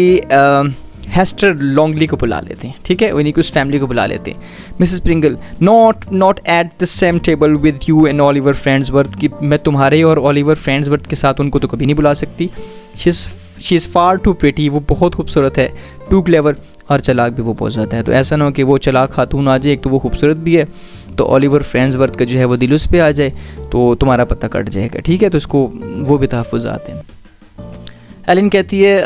[SPEAKER 1] हेस्टर लॉन्गली को बुला लेते हैं, ठीक है, उन्हीं की उस फैमिली को बुला लेते हैं। Mrs Pringle not at the same table with you and Oliver Friendsworth, कि मैं तुम्हारे और ऑलिवर फ्रेंड्सवर्थ के साथ उनको तो कभी नहीं बुला सकती। She is far too pretty, वो बहुत खूबसूरत है, टू क्लेवर, और चलाक भी वो बहुत ज़्यादा है। तो ऐसा ना हो कि वो चलाक खातून आ जाए, एक तो वो खूबसूरत भी है, तो ऑलिवर फ्रेंड्सवर्थ का जो है वो दिल उस पे आ जाए तो तुम्हारा पता कट जाएगा। ठीक है, तो इसको वो भी तहफ़्फ़ुज़ात हैं। एलन कहती है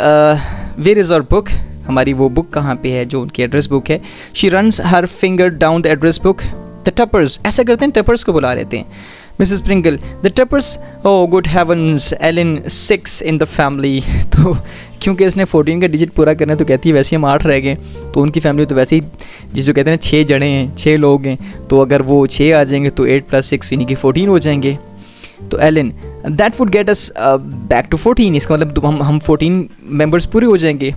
[SPEAKER 1] वेयर इज़ आवर बुक, हमारी वो बुक कहाँ पे है जो उनकी एड्रेस बुक है। She runs her finger down the address book. The Tuppers, ऐसा करते हैं टपर्स को बुला लेते हैं। Mrs Pringle the Tuppers, oh good heavens, Ellen 6 in the family, तो क्योंकि इसने 14 का डिजिट पूरा करना है तो कहती है वैसे हम 8 रह गए, तो उनकी फैमिली तो वैसे ही जिसको कहते हैं 6 जने हैं, 6 लोग हैं, तो अगर वो 6 आ जाएंगे तो 8 + 6 यानी कि 14 हो जाएंगे। तो Ellen that would get us back to 14, इसका मतलब हम 14 मेंबर्स पूरे हो जाएंगे।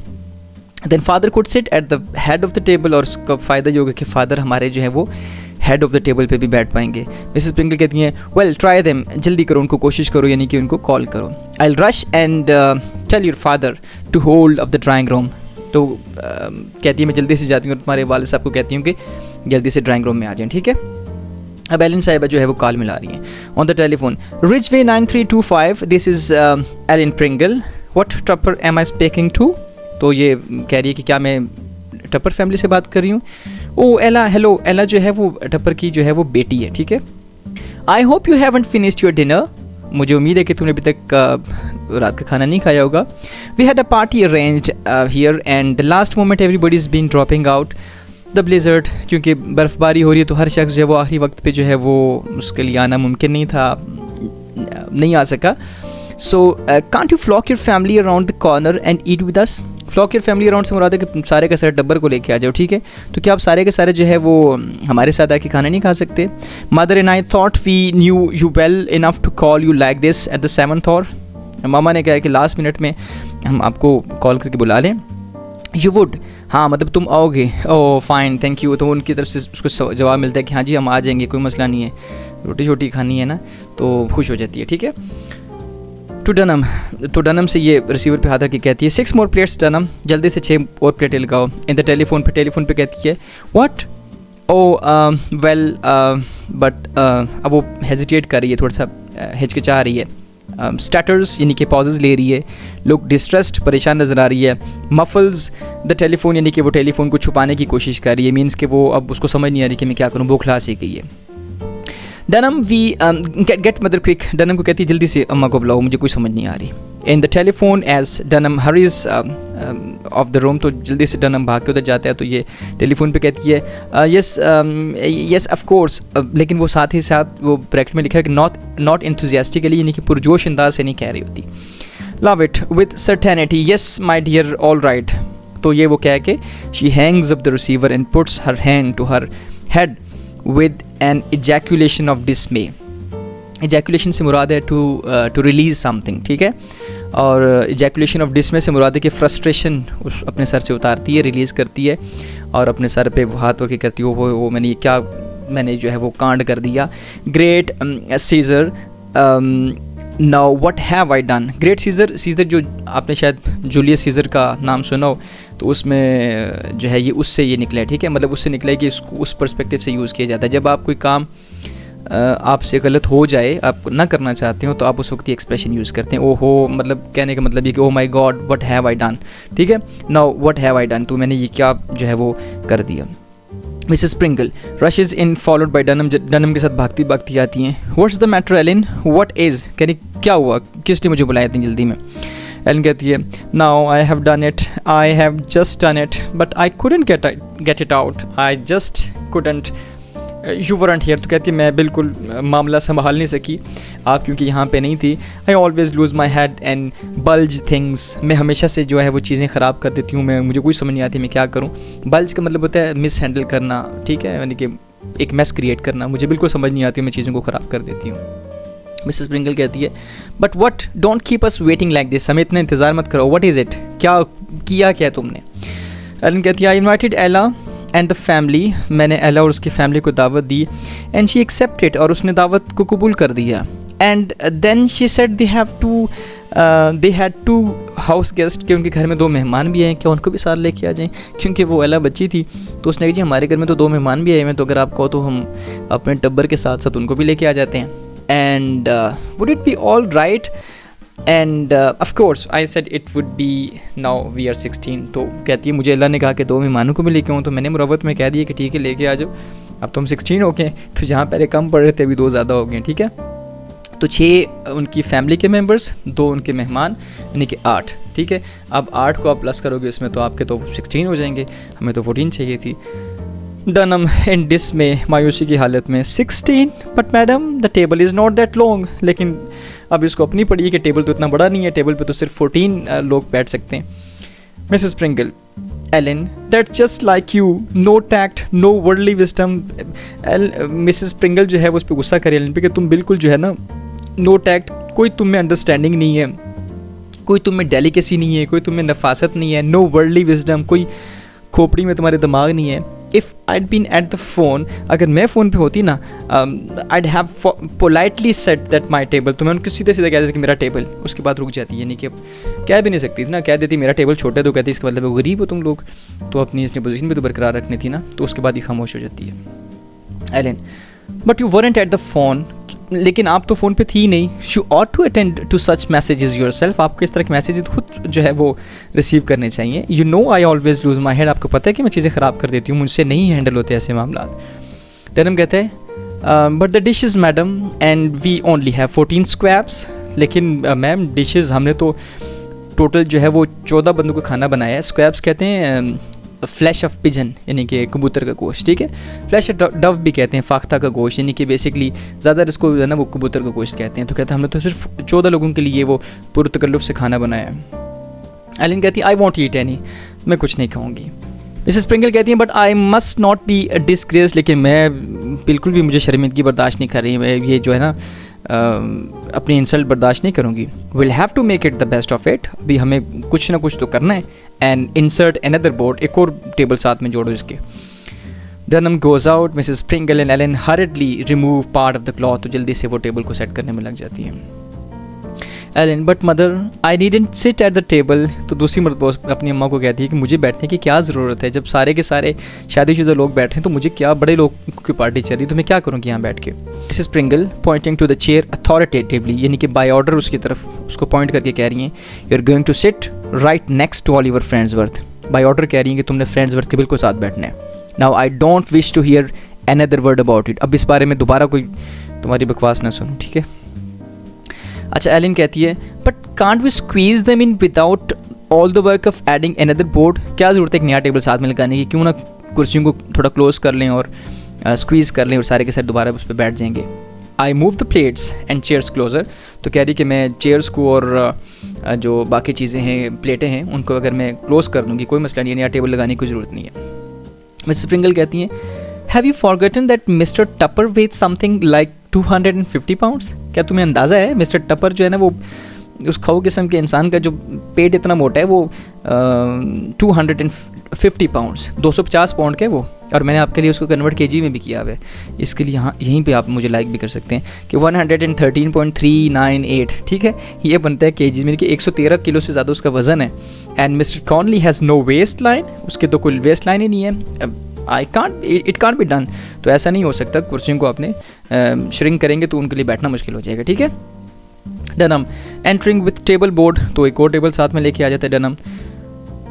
[SPEAKER 1] Then father could sit at the head of the table, और उसका फ़ायदा ये होगा कि फादर हमारे जो है वो हेड ऑफ द टेबल पे भी बैठ पाएंगे। मिसेस प्रिंगल कहती हैं वेल ट्राई देम, जल्दी करो, उनको कोशिश करो, यानी कि उनको कॉल करो। I will rush and tell your father to hold off the drawing room, तो कहती है मैं जल्दी से जाती हूँ और तुम्हारे वाले साहब को कहती हूँ कि जल्दी से ड्राइंग रूम में आ जाएं। ठीक है, अब एलन साहिबा जो है वो कॉल मिला रही हैं on the telephone. Richway 9325, this is Alan Pringle, what Tupper am I speaking to, तो ये कह रही है कि क्या मैं टपर फैमिली से बात कर रही हूँ। ओ एला, हेलो, एला जो है वो टपर की जो है वो बेटी है। ठीक है, I hope you haven't finished your dinner, मुझे उम्मीद है कि तुमने अभी तक रात का खाना नहीं खाया होगा। We had a party arranged here and the last moment everybody is been dropping out the blizzard, क्योंकि बर्फ़बारी हो रही है तो हर शख्स जो है वो आखिरी वक्त पे जो है वो उसके लिए आना मुमकिन नहीं था, नहीं आ सका। So can't you flock your family around the corner and eat with us. Flock your family around से मुराद है कि सारे के सारे टब्बर को लेके आ जाओ। ठीक है, तो क्या आप सारे के सारे जो है वो हमारे साथ आके खाना नहीं खा सकते। Mother and I thought we knew you well enough to call you like this at the 7th hour, मामा ने कहा कि लास्ट मिनट में हम आपको कॉल करके बुला लें। यू वुड, हाँ मतलब तुम आओगे, ओह फाइन थैंक यू, तो उनकी तरफ से उसको जवाब मिलता है कि हाँ जी हम आ जाएंगे, कोई मसला नहीं है, रोटी छोटी खानी है ना, तो खुश हो जाती है। ठीक है, टू डनम, तो डनम से ये रिसीवर पे हाथ रख के कहती है 6 more plates डनम, जल्दी से 6 और प्लेटें लगाओ। इन द टेलीफोन पे कहती है व्हाट, ओ वेल बट, अब वो हेजिटेट कर रही है, थोड़ा सा हिचकिचा रही है, स्टैटर्स यानी कि पॉजेज ले रही है, लोग डिस्ट्रेस्ड परेशान नज़र आ रही है। मफल्स द टेलीफोन, यानी कि वो टेलीफोन को छुपाने की कोशिश कर रही है, मीन्स कि वो अब उसको समझ नहीं आ रही कि मैं क्या करूँ, वो खलास ही गई है। डनम वी गेट मदर क्विक, डनम को कहती है जल्दी से अम्मा को बुलाओ, मुझे कोई समझ नहीं आ रही। In the telephone as Dunham hurries off the room, तो जल्दी से डनम भाग के उधर जाता है, तो ये टेलीफोन पे कहती है यस ऑफ कोर्स, लेकिन वो साथ ही साथ वो ब्रैकेट में लिखा है कि नॉट एंथुजियास्टिकली, यानी कि पुरजोश अंदाज से नहीं कह रही होती। Love it with certainty, yes my dear all right, तो ये वो कह के she hangs up the receiver and puts her hand to her head with an ejaculation of dismay। ejaculation से मुराद है to release something, ठीक है, और ejaculation of dismay से मुराद है कि frustration उस अपने सर से उतारती है, रिलीज़ करती है और अपने सर पे वो हाथ रख करती है, वो मैंने जो है वो कांड कर दिया। Great Caesar now what have I done. Great Caesar जो आपने शायद जूलियस सीज़र का नाम सुना हो, तो उसमें जो है ये उससे ये निकला है। ठीक है, मतलब उससे निकला है कि इसको उस पर्सपेक्टिव से यूज़ किया जाता है। जब आप कोई काम आपसे गलत हो जाए, आप ना करना चाहते हो, तो आप उस वक्त ये एक्सप्रेशन यूज़ करते हैं, ओहो, मतलब कहने का मतलब ये कि oh my god what have I done. ठीक है, now what have I done, तो मैंने ये क्या जो है वो कर दिया। Mrs Pringle rushes in followed by Dunham, Dunham के साथ भागती भागती आती हैं। What's the matter Alan, what is, कहने क्या हुआ, किसने मुझे बुलाया इतनी जल्दी में। एलन कहती है now I have done it, I have just done it but I couldn't get it out, I just couldn't, you weren't here, तो कहती है मैं बिल्कुल मामला संभाल नहीं सकी, आप क्योंकि यहाँ पे नहीं थी। I always lose my head and bulge things, मैं हमेशा से जो है वो चीज़ें ख़राब कर देती हूँ, मुझे कोई समझ नहीं आती मैं क्या करूँ। बल्ज का मतलब होता है मिस हैंडल करना, ठीक है, यानी कि एक मेस क्रिएट करना, मुझे बिल्कुल समझ नहीं आती, मैं चीज़ों को ख़राब कर देती हूँ। मिसेस प्रिंगल कहती है but what, don't keep us waiting like this, हमें इतना इंतज़ार मत करो, व्हाट इज़ इट, क्या किया क्या तुमने। एलन कहती है आई इन्वाइटेड एला एंड द फैमिली, मैंने एला और उसकी फैमिली को दावत दी, एंड शी एक्सेप्टेड, और उसने दावत को कबूल कर दिया। And then she said they had to house guest, कि उनके घर में 2 मेहमान भी आए, क्या उनको भी साथ लेके आ जाएं, क्योंकि वो एला बच्ची थी तो उसने कहा जी हमारे घर में तो 2 मेहमान भी आए हैं, तो अगर आप कहो तो हम अपने टब्बर के साथ साथ उनको भी लेके आ जाते हैं। And would it be all right, and of course I said it would be, now we are 16। तो कहती है मुझे अल्लाह ने कहा कि 2 मेहमानों को भी लेके आऊँ, तो मैंने मुरवत में कह दिया कि ठीक है लेके आ जाओ, अब तो हम 16 हो गए, तो जहाँ पहले कम पड़ रहे थे अभी 2 ज़्यादा हो गए, ठीक है। तो 6 उनकी फैमिली के मेंबर्स, 2 उनके मेहमान, यानी कि 8, ठीक है। अब 8 को आप प्लस करोगे उसमें तो आपके तो 16 हो जाएंगे, हमें तो 14 चाहिए थी। डनम इन डिस में मायूसी की हालत में 16, but madam the table is not that long, लेकिन अब इसको अपनी पड़ी है कि टेबल तो इतना बड़ा नहीं है, टेबल पे तो सिर्फ 14 लोग बैठ सकते हैं। Mrs Pringle, Allen that's just like you, no tact, no worldly wisdom. Mrs Pringle जो है वो उस पर गुस्सा करे एलन पे कि तुम बिल्कुल जो है ना नो टैक्ट, कोई तुम में अंडरस्टैंडिंग नहीं है, कोई तुम में डेलिकेसी नहीं है, कोई तुम में नफासत नहीं है, नो वर्ल्डली विजडम, कोई खोपड़ी में तुम्हारे दिमाग नहीं है। If I'd been at the phone, अगर मैं फ़ोन पे होती ना, I'd have politely set that my table, तो मैं उनको सीधे सीधे कह देती कि मेरा टेबल, उसके बाद रुक जाती है, यानी कि अब कह भी नहीं सकती थी ना, कह देती मेरा टेबल छोटा है, तो कहती इसका मतलब गरीब हो तुम लोग, तो अपनी इसने पोजीशन भी तो बरकरार रखनी थी ना, तो उसके बाद ही खामोश हो जाती है। Allen but you weren't at the phone, लेकिन आप तो फ़ोन पे थी नहीं। You ought to attend to such messages yourself, आपको इस तरह के मैसेजेस खुद जो है वो रिसीव करने चाहिए। You know I always lose my head, आपको पता है कि मैं चीज़ें ख़राब कर देती हूँ, मुझसे नहीं हैंडल होते ऐसे मामला। डनम कहते हैं but the dishes madam and we only have 14 squabs, लेकिन मैम डिशेज़ हमने तो टोटल जो है वो 14 बंदों को खाना बनाया है। स्क्वैब्स कहते हैं फ्लैश ऑफ पिजन, यानी कि कबूतर का गोश्त, ठीक है। फ्लैश डव भी कहते हैं फाख्ता का गोश्त, यानी कि बेसिकली ज़्यादा इसको है ना वो कबूतर का गोश्त कहते हैं। तो कहते हैं हमने तो सिर्फ 14 लोगों के लिए वो पुरतकल्लुफ़ से खाना बनाया है। एलिन कहती है आई वॉन्ट ईट एनी, मैं कुछ नहीं खाऊंगी। मिसेस प्रिंगल कहती हैं but I must not be disgrace, लेकिन मैं बिल्कुल भी मुझे शर्मिंदगी बर्दाश्त नहीं कर रही, मैं ये जो है ना अपनी इंसल्ट बर्दाश्त नहीं करूँगी। Will have to make it the best of it, अभी हमें कुछ ना कुछ तो करना है। एंड इंसर्ट अनदर बोर्ड, एक और टेबल साथ में जोड़ो इसके। Dunham goes out, Mrs. Pringle and Ellen hurriedly remove part of the cloth, तो जल्दी से वो टेबल को सेट करने में लग जाती है। Ellen, but mother, I needn't sit at the table, तो दूसरी मर्द अपनी अम्मा को कहती है कि मुझे बैठने की क्या ज़रूरत है, जब सारे के सारे शादीशुदा लोग बैठे हैं तो मुझे क्या, बड़े लोग की पार्टी चल रही है तो मैं क्या करूँगी यहाँ बैठ के। Mrs. Pringle pointing to the chair authoritatively, यानी कि बाय ऑर्डर उसकी तरफ उसको पॉइंट करके कह रही हैं you are going to sit right next to Oliver Friendsworth, by order कह रही हैं कि तुमने फ्रेंड्सवर्थ के बिल्कुल साथ बैठना है। Now I don't wish to hear another word about it, अब इस बारे में दोबारा कोई तुम्हारी बकवास ना सुनो, ठीक है। अच्छा, एलिन कहती है but can't we squeeze them in without all the work of adding another board, क्या ज़रूरत है एक नया टेबल साथ में लगाने की, क्यों ना कुर्सियों को थोड़ा क्लोज कर लें और स्क्वीज़ कर लें और सारे के सारे दोबारा उस पर बैठ जाएंगे। I move the plates and chairs closer, तो कह रही कि मैं चेयर्स को और जो बाकी चीज़ें हैं प्लेटें हैं उनको अगर मैं क्लोज कर दूँगी कोई मसला नहीं है, नया टेबल लगाने की कोई ज़रूरत नहीं है। मिसेस प्रिंगल कहती हैं have you forgotten that Mr Tupper weight something like 250 pounds, क्या तुम्हें अंदाज़ा है मिस्टर टपर जो है ना वो उस खाऊ किस्म के इंसान का जो पेट इतना मोटा है वो 250 पाउंड्स 250 पाउंड का है वो, और मैंने आपके लिए उसको कन्वर्ट केजी में भी किया हुआ है, इसके लिए यहाँ यहीं पे आप मुझे लाइक भी कर सकते हैं कि 113.398, ठीक है, ये बनता है केजीज में कि 113 किलो से ज़्यादा उसका वज़न है। And Mr Conley has no waist line, उसके तो कोई वेस्ट लाइन ही नहीं है। इट कांट बी डन, तो ऐसा नहीं हो सकता, कुर्सियों को आपने श्रिंक करेंगे तो उनके लिए बैठना मुश्किल हो जाएगा, ठीक है। डनम एंटरिंग विथ टेबल बोर्ड, तो एक और टेबल साथ में लेके आ जाता है Dunham.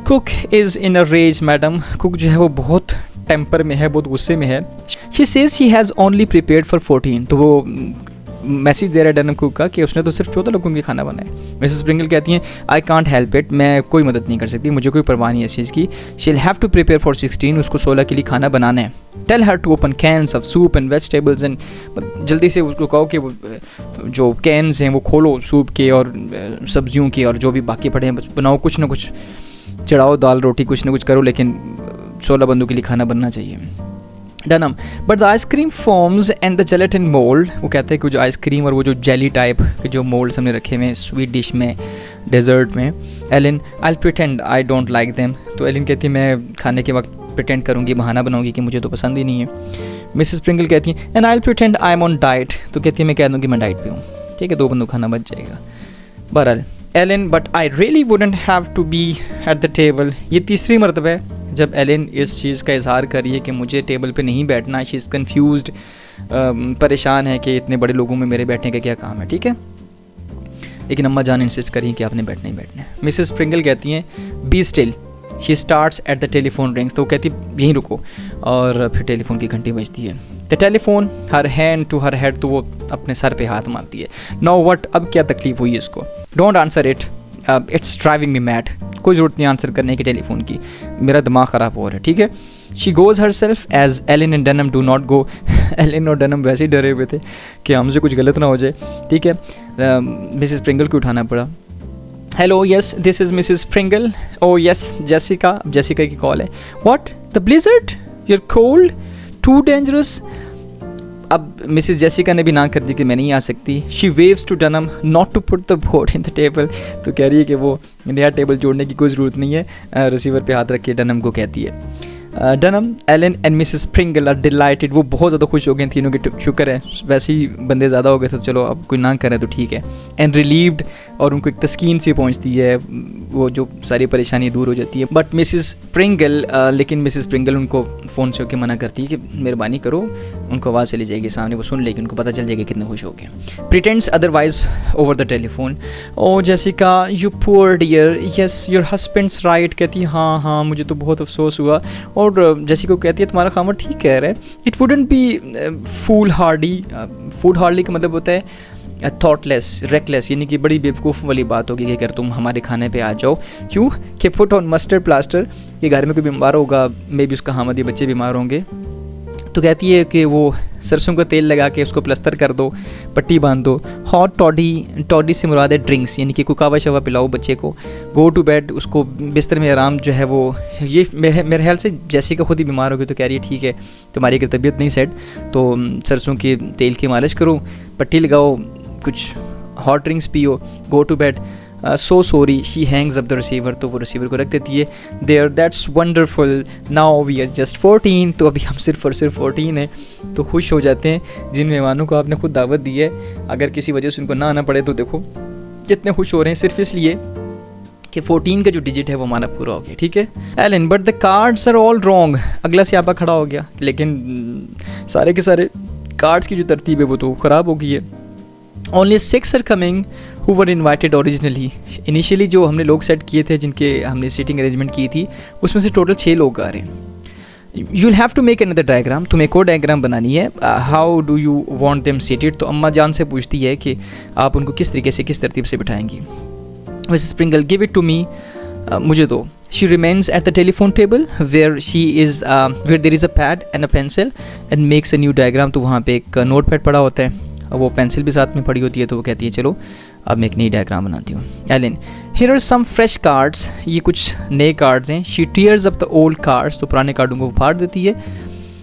[SPEAKER 1] Cook is in a rage madam, cook जो है वो बहुत टेम्पर में है, बहुत गुस्से में है। She says she has only prepared for 14, तो वो मैसेज दे रहा है डनम कुक का कि उसने तो सिर्फ 14 लोगों के खाना बनाया। मिसेस प्रिंगल कहती हैं आई कांट हेल्प इट, मैं कोई मदद नहीं कर सकती, मुझे कोई परवाह नहीं है इस चीज़ की। She will have to prepare for 16, उसको 16 के लिए खाना बनाना है। Tell her to open cans of soup and vegetables and, जल्दी से उसको कहो कि वो जो कैन्स हैं वो खोलो सूप के और सब्जियों के और जो भी बाकी पड़े हैं बस बनाओ, कुछ ना कुछ चढ़ाओ, दाल रोटी कुछ ना कुछ करो, लेकिन 16 बंदों के लिए खाना बनना चाहिए। Dunham but the ice cream forms and the gelatine mould, वो कहते हैं कि जो आइसक्रीम और वो जो जेली टाइप के जो मोल्ड्स हमने रखे हुए हैं स्वीट डिश में, डेजर्ट में। Ellen I pretend I don't like them, तो एलिन कहती है मैं खाने के वक्त प्रिटेंड करूँगी, बहाना बनाऊँगी कि मुझे तो पसंद ही नहीं है। मिसेस स्प्रिंगल कहती है and I pretend I am on diet, तो कहती है मैं कह दूँ कि मैं डाइट पे हूँ, ठीक है, 2 बंदों खाना बच जाएगा। बहरहाल Ellen but I really wouldn't have to be at the table, ये तीसरी मरतबा है जब एलिन इस चीज़ का इजहार कर रही है कि मुझे टेबल पे नहीं बैठना। शी इज़ कन्फ्यूज्ड, परेशान है कि इतने बड़े लोगों में मेरे बैठने का क्या काम है, ठीक है, लेकिन अम्मा जान इंसिस्ट करी कि आपने बैठना ही बैठना है। मिसेस स्प्रिंगल कहती हैं be still, she starts at the telephone rings, तो वो कहती यहीं रुको, और फिर टेलीफोन की घंटी बजती है। The telephone her hand to her head, तो वो अपने सर पे हाथ मारती है। नाउ व्हाट, अब क्या तकलीफ हुई इसको? Don't answer it, it's driving me mad, कोई ज़रूरत नहीं आंसर करने की टेलीफोन की, मेरा दिमाग ख़राब हो रहा है, ठीक है। She goes herself as Alan and Dunham do not go, Alan और डनम वैसे ही डरे हुए थे कि हमसे कुछ गलत ना हो जाए, ठीक है। मिसेस स्प्रिंगल को उठाना पड़ा। Hello yes this is Mrs Springle, oh yes Jessica, Jessica की कॉल है। What the blizzard, you are cold, too dangerous. अब मिसेस जेसिका ने भी ना कर दी कि मैं नहीं आ सकती। She waves to Dunham not to put the board in the table, तो कह रही है कि वो नया टेबल जोड़ने की कोई ज़रूरत नहीं है, रिसीवर पे हाथ रख के डनम को कहती है। Dunham Alan and Mrs Springle are delighted, वो बहुत ज़्यादा खुश हो गए तीनों के, शुक्र है, वैसे ही बंदे ज़्यादा हो गए तो चलो अब कोई ना करे तो ठीक है। एंड रिलीव्ड, और उनको एक तस्कीन सी पहुंचती है, वो जो सारी परेशानी दूर हो जाती है। बट मिसेस स्प्रिंगल, लेकिन मिसेस स्प्रिंगल उनको फ़ोन से होकर मना करती है कि मेहरबानी करो, उनको आवाज़ चली जाएगी सामने, वो सुन लेगी, उनको पता चल जाएगा कितने खुश हो गए। Pretends otherwise over the telephone, oh Jessica you poor dear, yes your husband's right, कहती है हाँ हाँ मुझे तो बहुत अफसोस हुआ, और जैसी को कहती है तुम्हारा खामर ठीक कह रहा है। It wouldn't be foolhardy, food hardly का मतलब होता है थॉटलेस, रेकलेस, यानी कि बड़ी बेवकूफ़ वाली बात होगी कि अगर तुम हमारे खाने पे आ जाओ। क्यों कि पुट ऑन मस्टर्ड प्लास्टर, कि घर में कोई बीमार होगा, मे बी उसका हामद, ये बच्चे बीमार होंगे, तो कहती है कि वो सरसों का तेल लगा के उसको प्लस्तर कर दो, पट्टी बांध दो। हॉट टॉडी, टॉडी से मुराद है ड्रिंक्स, यानी कि कोई कावा शवा पिलाओ बच्चे को। गो टू बेड, उसको बिस्तर में आराम जो है वो, ये मेरे ख्याल से जैसे का खुद ही बीमार होगी तो कह रही है ठीक है तुम्हारी अगर तबीयत नहीं सेट तो सरसों के तेल की मालिश करो, पट्टी लगाओ, कुछ हॉट ड्रिंक्स पियो, go to bed. So sorry, she hangs up the receiver, तो वो रिसीवर को रख देती है। There that's wonderful, now we are just 14, तो अभी हम सिर्फ और सिर्फ 14 हैं। तो खुश हो जाते हैं जिन मेहमानों को आपने खुद दावत दी है, अगर किसी वजह से उनको ना आना पड़े तो देखो कितने खुश हो रहे हैं, सिर्फ इसलिए कि 14 का जो डिजिट है वो हमारा पूरा हो गया, ठीक है। Allen but the cards are all wrong, अगला स्यापा खड़ा हो गया, लेकिन सारे के सारे कार्ड्स की जो तरतीब है वो तो ख़राब हो गई है। Only 6 are coming who were invited originally, initially जो हमने लोग सेट किए थे, जिनके हमने सीटिंग अरेंजमेंट की थी, उसमें से टोटल 6 लोग आ रहे हैं। You will have to make another diagram, तुम्हें एक और डायग्राम बनानी है। How do you want them seated, तो अम्मा जान से पूछती है कि आप उनको किस तरीके से, किस तरतीब से बिठाएंगी। Mrs Springle give it to me, मुझे दो। She remains at the telephone table where she is where there is a pad and a pencil and makes a new diagram, तो वहाँ पे एक नोट पैड पड़ा होता है, वो पेंसिल भी साथ में पड़ी होती है, तो वो कहती है चलो अब मैं एक नई डायग्राम बनाती हूँ। Ellen here are some fresh cards, ये कुछ नए कार्ड्स हैं। She tears up the old cards, तो पुराने कार्डों को फाड़ देती है,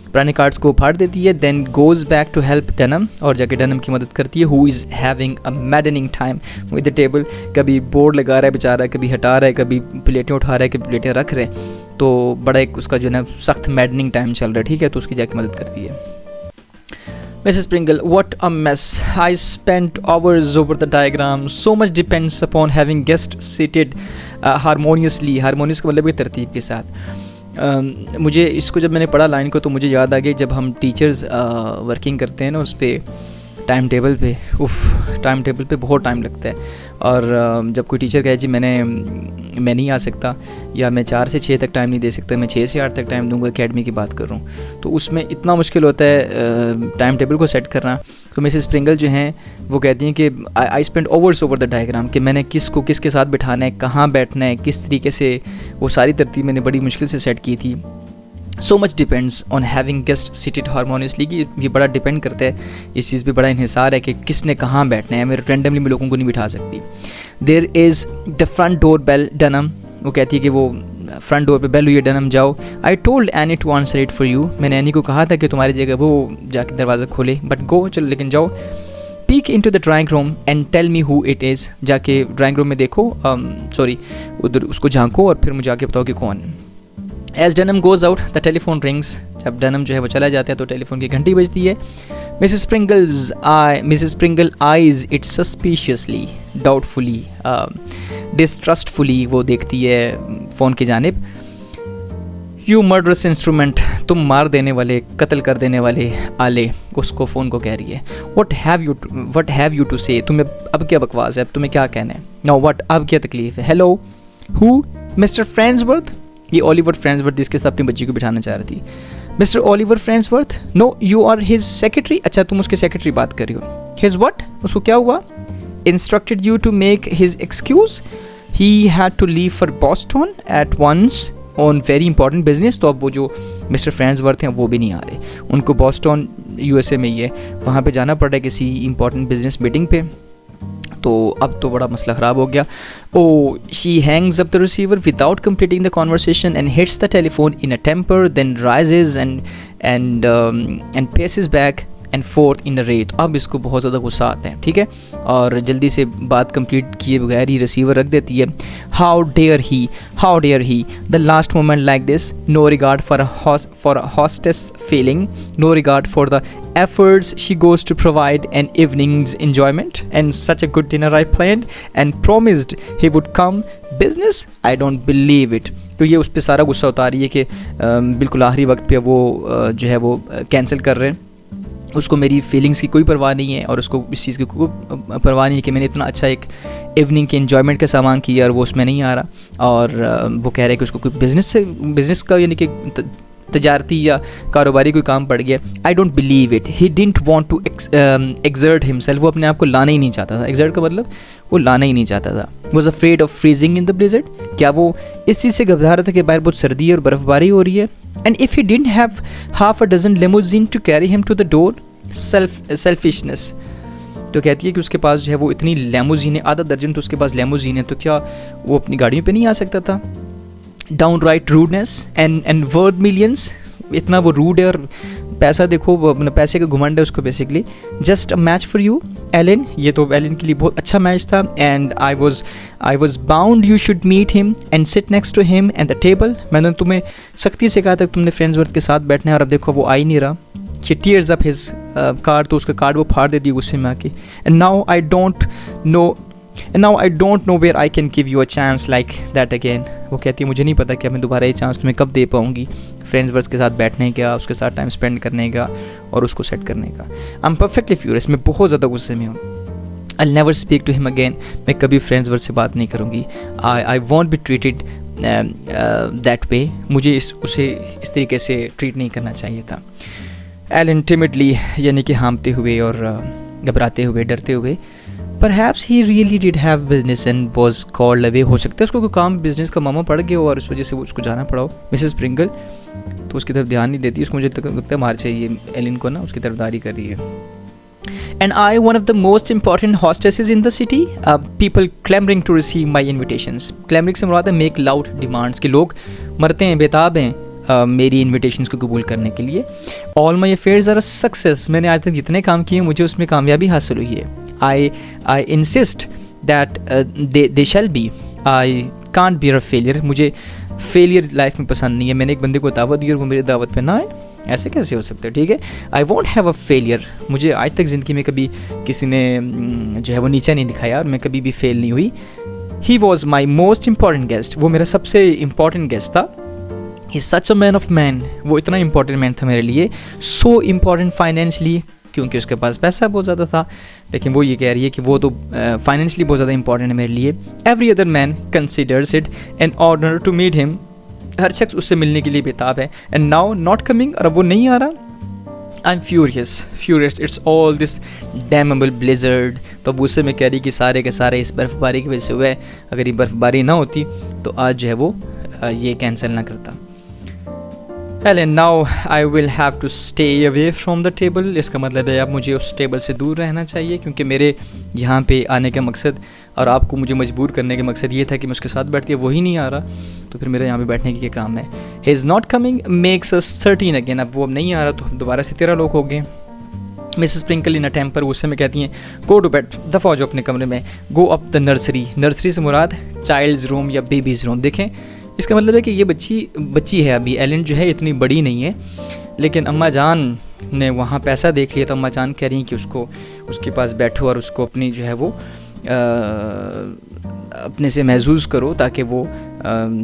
[SPEAKER 1] पुराने कार्ड्स को फाड़ देती है। Then goes back to help Dunham, और जाके डनम की मदद करती है, who is having a maddening time with the table, कभी बोर्ड लगा रहा है बेचारा, कभी हटा रहा है, कभी प्लेटें उठा रहा है, कभी प्लेटें रख रहे हैं, तो बड़ा एक उसका जो है ना सख्त मैडनिंग टाइम चल रहा है, ठीक है, तो उसकी जाके मदद करती है। Mrs. Pringle, what a mess. I spent hours over the diagram. So much depends upon having guests seated harmoniously. Harmonious का मतलब है तरतीब के साथ। मुझे इसको जब मैंने पढ़ा लाइन को तो मुझे याद आ गई जब हम टीचर्स वर्किंग करते हैं ना उस पर टाइम टेबल पे, टाइम टेबल पे बहुत टाइम लगता है। और जब कोई टीचर कहे जी मैं नहीं आ सकता, या मैं 4 से 6 तक टाइम नहीं दे सकता, मैं 6 से 8 तक टाइम दूंगा, एकेडमी की बात कर रहा हूँ, तो उसमें इतना मुश्किल होता है टाइम टेबल को सेट करना। तो मिसेस स्प्रिंगल जो हैं वो कहती हैं कि I spend overs over the diagram, कि मैंने किसको किसके साथ बिठाना है, कहाँ बैठना है, किस तरीके से, वो सारी तरतीब मैंने बड़ी मुश्किल से सेट की थी। So much depends on having guest seated harmoniously, कि ये बड़ा डिपेंड करता है, इस चीज़ पे बड़ा इन्हिसार है कि किसने कहाँ बैठना है, मेरे रैंडमली मैं लोगों को नहीं बिठा सकती। There is the front door bell Dunham, वो कहती है कि वो फ्रंट डोर पे बेल हुई है, डनम जाओ। I told any two answer it for you, मैंने एनी को कहा था कि तुम्हारी जगह वो जाके दरवाज़ा खोले, बट गो, चलो लेकिन जाओ। Peek into the drawing room and tell me who it is, जाके ड्राइंग रूम में देखो, सॉरी उधर उसको झांको और फिर मुझे आके बताओ कि कौन। As Dunham goes out the telephone rings, जब डनम जो है वो चला जाता है तो टेलीफोन की घंटी बजती है। Mrs Springle eyes it suspiciously, doubtfully, distrustfully वो देखती है फ़ोन की जानिब। यू मर्डरस इंस्ट्रूमेंट, तुम मार देने वाले, कत्ल कर देने वाले आले, उसको फ़ोन को कह रही है। वट हैव यू टू से, तुम्हें अब क्या बकवास है, अब तुम्हें क्या कहना है। नो वट, अब क्या तकलीफ है। हेलो, हु, मिस्टर फ्रेंड्सवर्थ, ये ओलिवर फ्रेंड्सवर्थ जिसके साथ अपनी बच्ची को बिठाना चाह रही थी। Mr Oliver Friendsworth, no you are his secretary, अच्छा तुम उसके सेक्रेटरी बात कर रही हो। हिज वट, उसको क्या हुआ। Instructed you to make his excuse, he had to leave for Boston at once on very important business. तो अब वो जो मिस्टर फ्रेंड्सवर्थ हैं वो भी नहीं आ रहे, उनको बॉस्टन यूएसए में ही है, वहाँ पे जाना पड़ रहा है किसी इंपॉर्टेंट बिजनेस मीटिंग पे। तो अब तो बड़ा मसला ख़राब हो गया। Oh, she hangs up the receiver without completing the conversation and hits the telephone in a temper, then rises and paces back and forth in the rate. अब इसको बहुत ज़्यादा गुस्सा आता है, ठीक है, और जल्दी से बात कंप्लीट किए बगैर ही रिसीवर रख देती है। How dare he, the last moment like this, no regard for a hostess feeling, no regard for the efforts she goes to provide an evening's enjoyment and such a good dinner I planned and promised he would come. Business? I don't believe it. तो ये उस पर सारा गुस्सा उतार रही है कि बिल्कुल आखिरी वक्त पे वो जो है वो कैंसिल कर रहे हैं, उसको मेरी फीलिंग्स की कोई परवाह नहीं है और उसको इस चीज़ की कोई परवाह नहीं है कि मैंने इतना अच्छा एक इवनिंग के एन्जॉयमेंट का सामान किया और वो उसमें नहीं आ रहा। और वो कह रहे हैं कि उसको कोई बिज़नेस का यानी कि तजारती या कारोबारी कोई काम पड़ गया। I don't believe it, he didn't want to exert himself, वो अपने आप को लाना ही नहीं चाहता था। एक्सर्ट का मतलब वो लाना ही नहीं चाहता था। Was afraid of freezing in the Blizzard, क्या वो इस चीज़ से घबरा रहा था कि बाहर बहुत सर्दी है और बर्फबारी हो रही है। And if he didn't have half a dozen limousine to carry him to the door, selfishness. तो कहती है कि उसके पास जो है वो इतनी लेमोजीन है, आधा दर्जन तो उसके पास लेमोजीन है, तो क्या वो अपनी गाड़ियों पे नहीं आ सकता था। Downright rudeness and word millions, इतना वो रूड है और पैसा देखो, अपने पैसे का घुमंड है उसको basically. Just a match for you Allen, ये तो एलन के लिए बहुत अच्छा मैच था। And I was bound you should meet him and sit next to him and the table, मैंने तुम्हें सख्ती से कहा था तुमने फ्रेंड्सवर्थ के साथ बैठना है और अब देखो वो आ ही नहीं रहा। She tears up his card, तो उसका कार्ड वो फाड़ देती है गुस्से में आके। And now I don't know where I can give you a chance like that again. वो कहती है मुझे नहीं पता कि मैं दोबारा ये चांस तुम्हें कब दे पाऊँगी फ्रेंड्सवर्थ के साथ बैठने का, उसके साथ टाइम स्पेंड करने का और उसको सेट करने का। I'm perfectly furious, मैं बहुत ज़्यादा गुस्से में हूँ। I'll never speak to him again, मैं कभी फ्रेंड्सवर्थ से बात नहीं करूँगी। I won't be treated that way, मुझे उसे इस तरीके से ट्रीट नहीं करना चाहिए था। एलन टिमिडली, यानी कि हाँफते हुए और घबराते हुए, डरते हुए, perhaps he really did have business and was called away, हो सकता है उसको कोई काम बिजनेस का मामा पड़ गया हो और इस वजह से वो उसको जाना पड़ा हो। मिसेस स्प्रिंगल तो उसकी तरफ ध्यान नहीं देती, उसको मुझे लगता है मार चाहिए एलन को ना, उसकी तरफदारी कर रही है। And I, one of the most important hostesses in the city, people clamoring to receive my invitations. Clamoring से मुराद है make loud demands, कि लोग मरते हैं, बेताब हैं मेरी इन्विटेशंस को कबूल करने के लिए। All my affairs are a success, मैंने आज तक जितने काम किए मुझे उसमें कामयाबी हासिल हुई है। I insist that they shall be. I can't be a failure, मुझे फेलियर लाइफ में पसंद नहीं है। मैंने एक बंदे को दावत दी और वो मेरी दावत पे ना आए, ऐसे कैसे हो सकता है, ठीक है। I want have a failure, मुझे आज तक ज़िंदगी में कभी किसी ने जो है वो नीचा नहीं दिखाया और मैं कभी भी फेल नहीं हुई। He was my most important guest, वो मेरा सबसे इम्पॉर्टेंट गेस्ट था। ही सच अ मैन ऑफ मैन, वो इतना इम्पॉर्टेंट मैन था मेरे लिए। सो इम्पॉर्टेंट फाइनेंशली, क्योंकि उसके पास पैसा बहुत ज़्यादा था, लेकिन वो ये कह रही है कि वो तो फाइनेंशली बहुत ज़्यादा इंपॉर्टेंट है मेरे लिए। Every other man considers it an honour to meet him, हर शख्स उससे मिलने के लिए बेताब है। एंड नाउ नॉट कमिंग, और अब वो नहीं आ रहा। I am furious, it's all this damnable blizzard. तो अब उससे मैं कह रही कि सारे के सारे इस बर्फ़बारी की वजह से हुआ है, अगर ये बर्फ़बारी ना होती तो आज जो है वो ये कैंसिल ना करता। Allen, now I will have to stay away from the table. इसका मतलब है अब मुझे उस टेबल से दूर रहना चाहिए, क्योंकि मेरे यहाँ पे आने का मकसद और आपको मुझे मजबूर करने का मकसद ये था कि मैं उसके साथ बैठती है, वही नहीं आ रहा, तो फिर मेरे यहाँ पे बैठने की क्या काम है। ही is not coming makes us 13 again. अब वो अब नहीं आ रहा तो दोबारा से 13 लोग हो गए। Mrs sprinkle in a temper गुस्से में कहती हैं, गो टू बेड, दफ़ा हो जाओ अपने कमरे में। Go up the nursery. Nursery से मुराद चाइल्ड्स रूम या बेबीज़ रूम। देखें, इसका मतलब है कि ये बच्ची है अभी, एलन जो है इतनी बड़ी नहीं है, लेकिन अम्मा जान ने वहाँ पैसा देख लिया तो अम्मा जान कह रही हैं कि उसके पास बैठो और उसको अपनी जो है वो अपने से महसूस करो, ताकि वो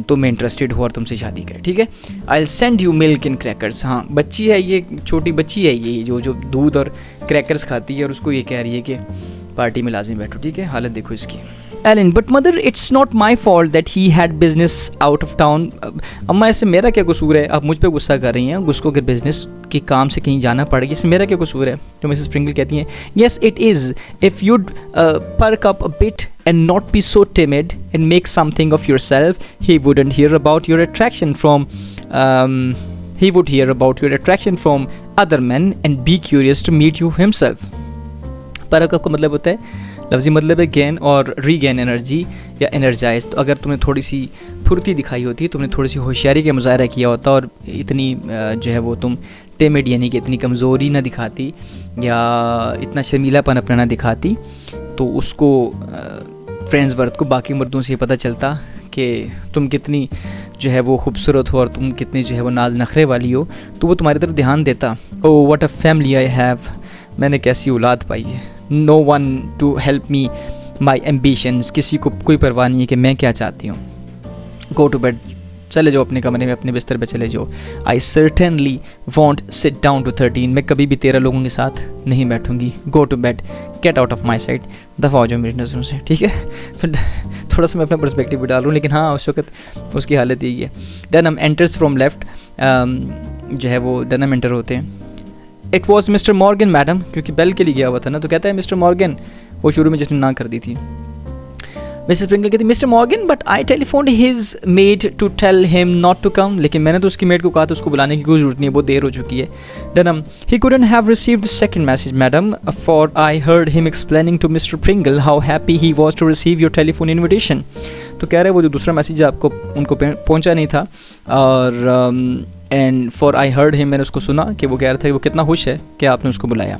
[SPEAKER 1] तुम इंटरेस्टेड हो और तुमसे शादी करे। ठीक है, I will send you milk in crackers. हाँ, बच्ची है ये, छोटी बच्ची है ये, जो दूध और क्रैकर्स खाती है, और उसको ये कह रही है कि पार्टी में लाजिम बैठो। ठीक है, हालत देखो इसकी। Allen, but mother it's not my fault that he had business out of town. अम्मा, इसमें मेरा क्या कसूर है? आप मुझ पर गुस्सा कर रही हैं, उसको अगर बिजनेस के काम से कहीं जाना पड़ेगा, इसमें मेरा क्या कसूर है? तो मिसेस स्प्रिंगल कहती हैं, yes it is, if you'd perk up a bit and not be so timid and make something of yourself, he wouldn't hear about your attraction from he would hear about your attraction from other men and be curious to meet you himself। परक का मतलब होता है, लफ्ज़ी मतलब है gain और regain energy या energise. तो अगर तुमने थोड़ी सी फुर्ती दिखाई होती, तुमने थोड़ी सी होशियारी का मुजाहरा किया होता और इतनी जो है वो तुम टिमिड यानी कि इतनी कमज़ोरी ना दिखाती या इतना शर्मीलापन अपना ना दिखाती, तो उसको फ्रेंड्स वर्थ को बाकी मर्दों से ये पता चलता कि तुम कितनी जो है वो खूबसूरत हो और तुम कितनी जो है वो नाज नखरे वाली हो, तो वो तुम्हारी तरफ ध्यान देता। Oh what a family I have, मैंने कैसी औलाद पाई है। No one to help me my ambitions, किसी को कोई परवाह नहीं है कि मैं क्या चाहती हूँ। गो टू बेड, चले जाओ अपने कमरे में, अपने बिस्तर पे चले जाओ। I certainly won't sit down to 13, मैं कभी भी 13 लोगों के साथ नहीं बैठूंगी। Go to bed, get out of my sight, दफ़ा हो जाओ मेरी नज़रों से। ठीक है, तो थोड़ा सा मैं अपना पर्सपेक्टिव भी डाल रहा हूँ, लेकिन हाँ उस वक्त उसकी हालत यही है। डनम एंटर्स फ्रॉम लेफ्ट, जो है वो डनम एंटर होते हैं। It was mister Morgan madam, क्योंकि बेल के लिए गया हुआ था ना, तो कहता है मिस्टर मॉर्गन, वो शुरू में जिसने ना कर दी थी। मिसेस स्प्रिंगल कहती, Mr Morgan, but I telephoned his maid to tell him not to come, लेकिन मैंने तो उसकी मेड को कहा था उसको बुलाने की कोई ज़रूरत नहीं है, बहुत देर हो चुकी है। Dunham, he couldn't have received the second message madam, for I heard him explaining to Mr Pringle how happy he was to receive your telephone invitation. तो कह रहे वो जो दूसरा मैसेज आपको उनको पहुँचा नहीं था, और and for I heard him, मैंने उसको सुना कि वो कह रहा था कि वो कितना खुश है कि आपने उसको बुलाया।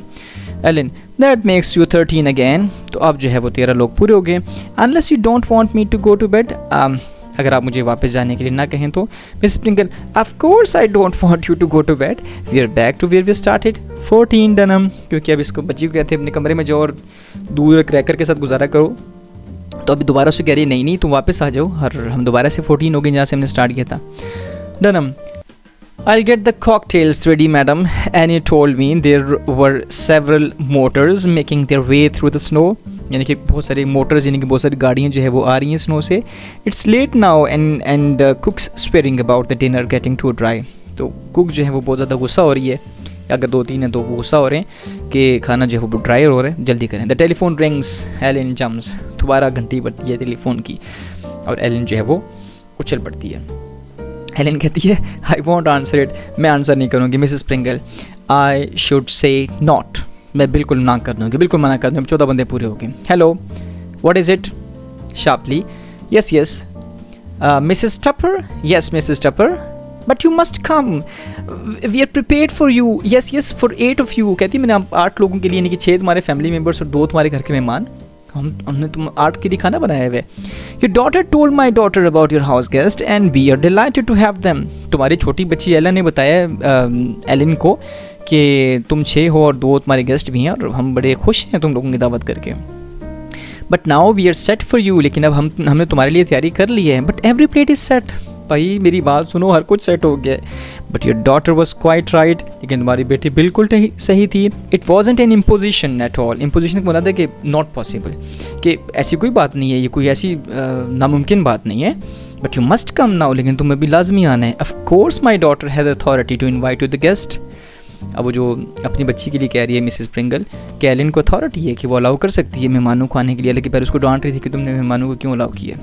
[SPEAKER 1] Allen, that makes you 13 again, तो अब जो है वो 13 लोग पूरे हो गए। Unless you don't want me to go to bed, अगर आप मुझे वापस जाने के लिए ना कहें तो। Miss Springle, of course I don't want you to go to bed, we are back to where we started. 14 Dunham, क्योंकि अब इसको बच्ची को कहते हैं अपने कमरे में जाओ और दूर क्रैकर के साथ गुजारा करो, तो अभी दोबारा उससे कह रही है नहीं तुम वापस आ जाओ, और हम दोबारा से 14 हो गए जहाँ से हमने स्टार्ट किया था। डनम, I'll get the cocktails ready, madam. And he told me there were several motors making their way through the snow. यानी कि बहुत सारी मोटर्स यानी कि बहुत सारी गाड़ियाँ जो है वो आ रही हैं स्नो से। It's late now and cook's swearing about the dinner getting too dry. तो कुक जो है वो बहुत ज़्यादा गुस्सा हो रही है, अगर 2-3 हैं तो वो गुस्सा हो रहे हैं कि खाना जो है वो ड्राई हो रहा है, जल्दी करें। The telephone rings, Allen jumps, दोबारा घंटी बजती है टेलीफोन की और एलन जो है वो उछल पड़ती है। एलन कहती है, आई वॉन्ट आंसर इट, मैं आंसर नहीं करूँगी। Mrs Springle, I should say not, मैं बिल्कुल ना कर दूँगी, बिल्कुल मना कर दूँगी। 14 बंदे पूरे हो गए। Hello, what is it? Sharply, yes yes. Mrs Tupper, yes Mrs Tupper, but you must come, we are prepared for you, yes yes for 8 of you. कहती है मैंने 8 लोगों के लिए, यानी कि 6 तुम्हारे फैमिली मेम्बर्स और 2 तुम्हारे घर के मेहमान, हमने तुम 8 के लिए खाना बनाया हुआ है। Your daughter told my daughter about your house guest and we are delighted to have them. तुम्हारी छोटी बच्ची एला ने बताया एलन को कि तुम 6 हो और 2 तुम्हारे गेस्ट भी हैं और हम बड़े खुश हैं तुम लोगों की दावत करके। But now we are set for you, लेकिन अब हमने तुम्हारे लिए तैयारी कर ली है। But every plate is set, भाई मेरी बात सुनो, हर कुछ सेट हो गया है। But your daughter was quite right, लेकिन तुम्हारी बेटी बिल्कुल सही थी। It wasn't N imposition at all, imposition को बोला था कि नॉट पॉसिबल, कि ऐसी कोई बात नहीं है, ये कोई ऐसी नामुमकिन बात नहीं है। But you must come now, लेकिन तुम्हें भी लाजमी आना है। Of course my daughter has authority to invite you the guest. अब वो जो अपनी बच्ची के लिए कह रही है मिसेस प्रिंगल, कि एलन को अथॉरिटी है कि वो अलाउ कर सकती है मेहमानों को आने के लिए, लेकिन पहले उसको डांट रही थी कि तुमने मेहमानों को क्यों अलाउ किया।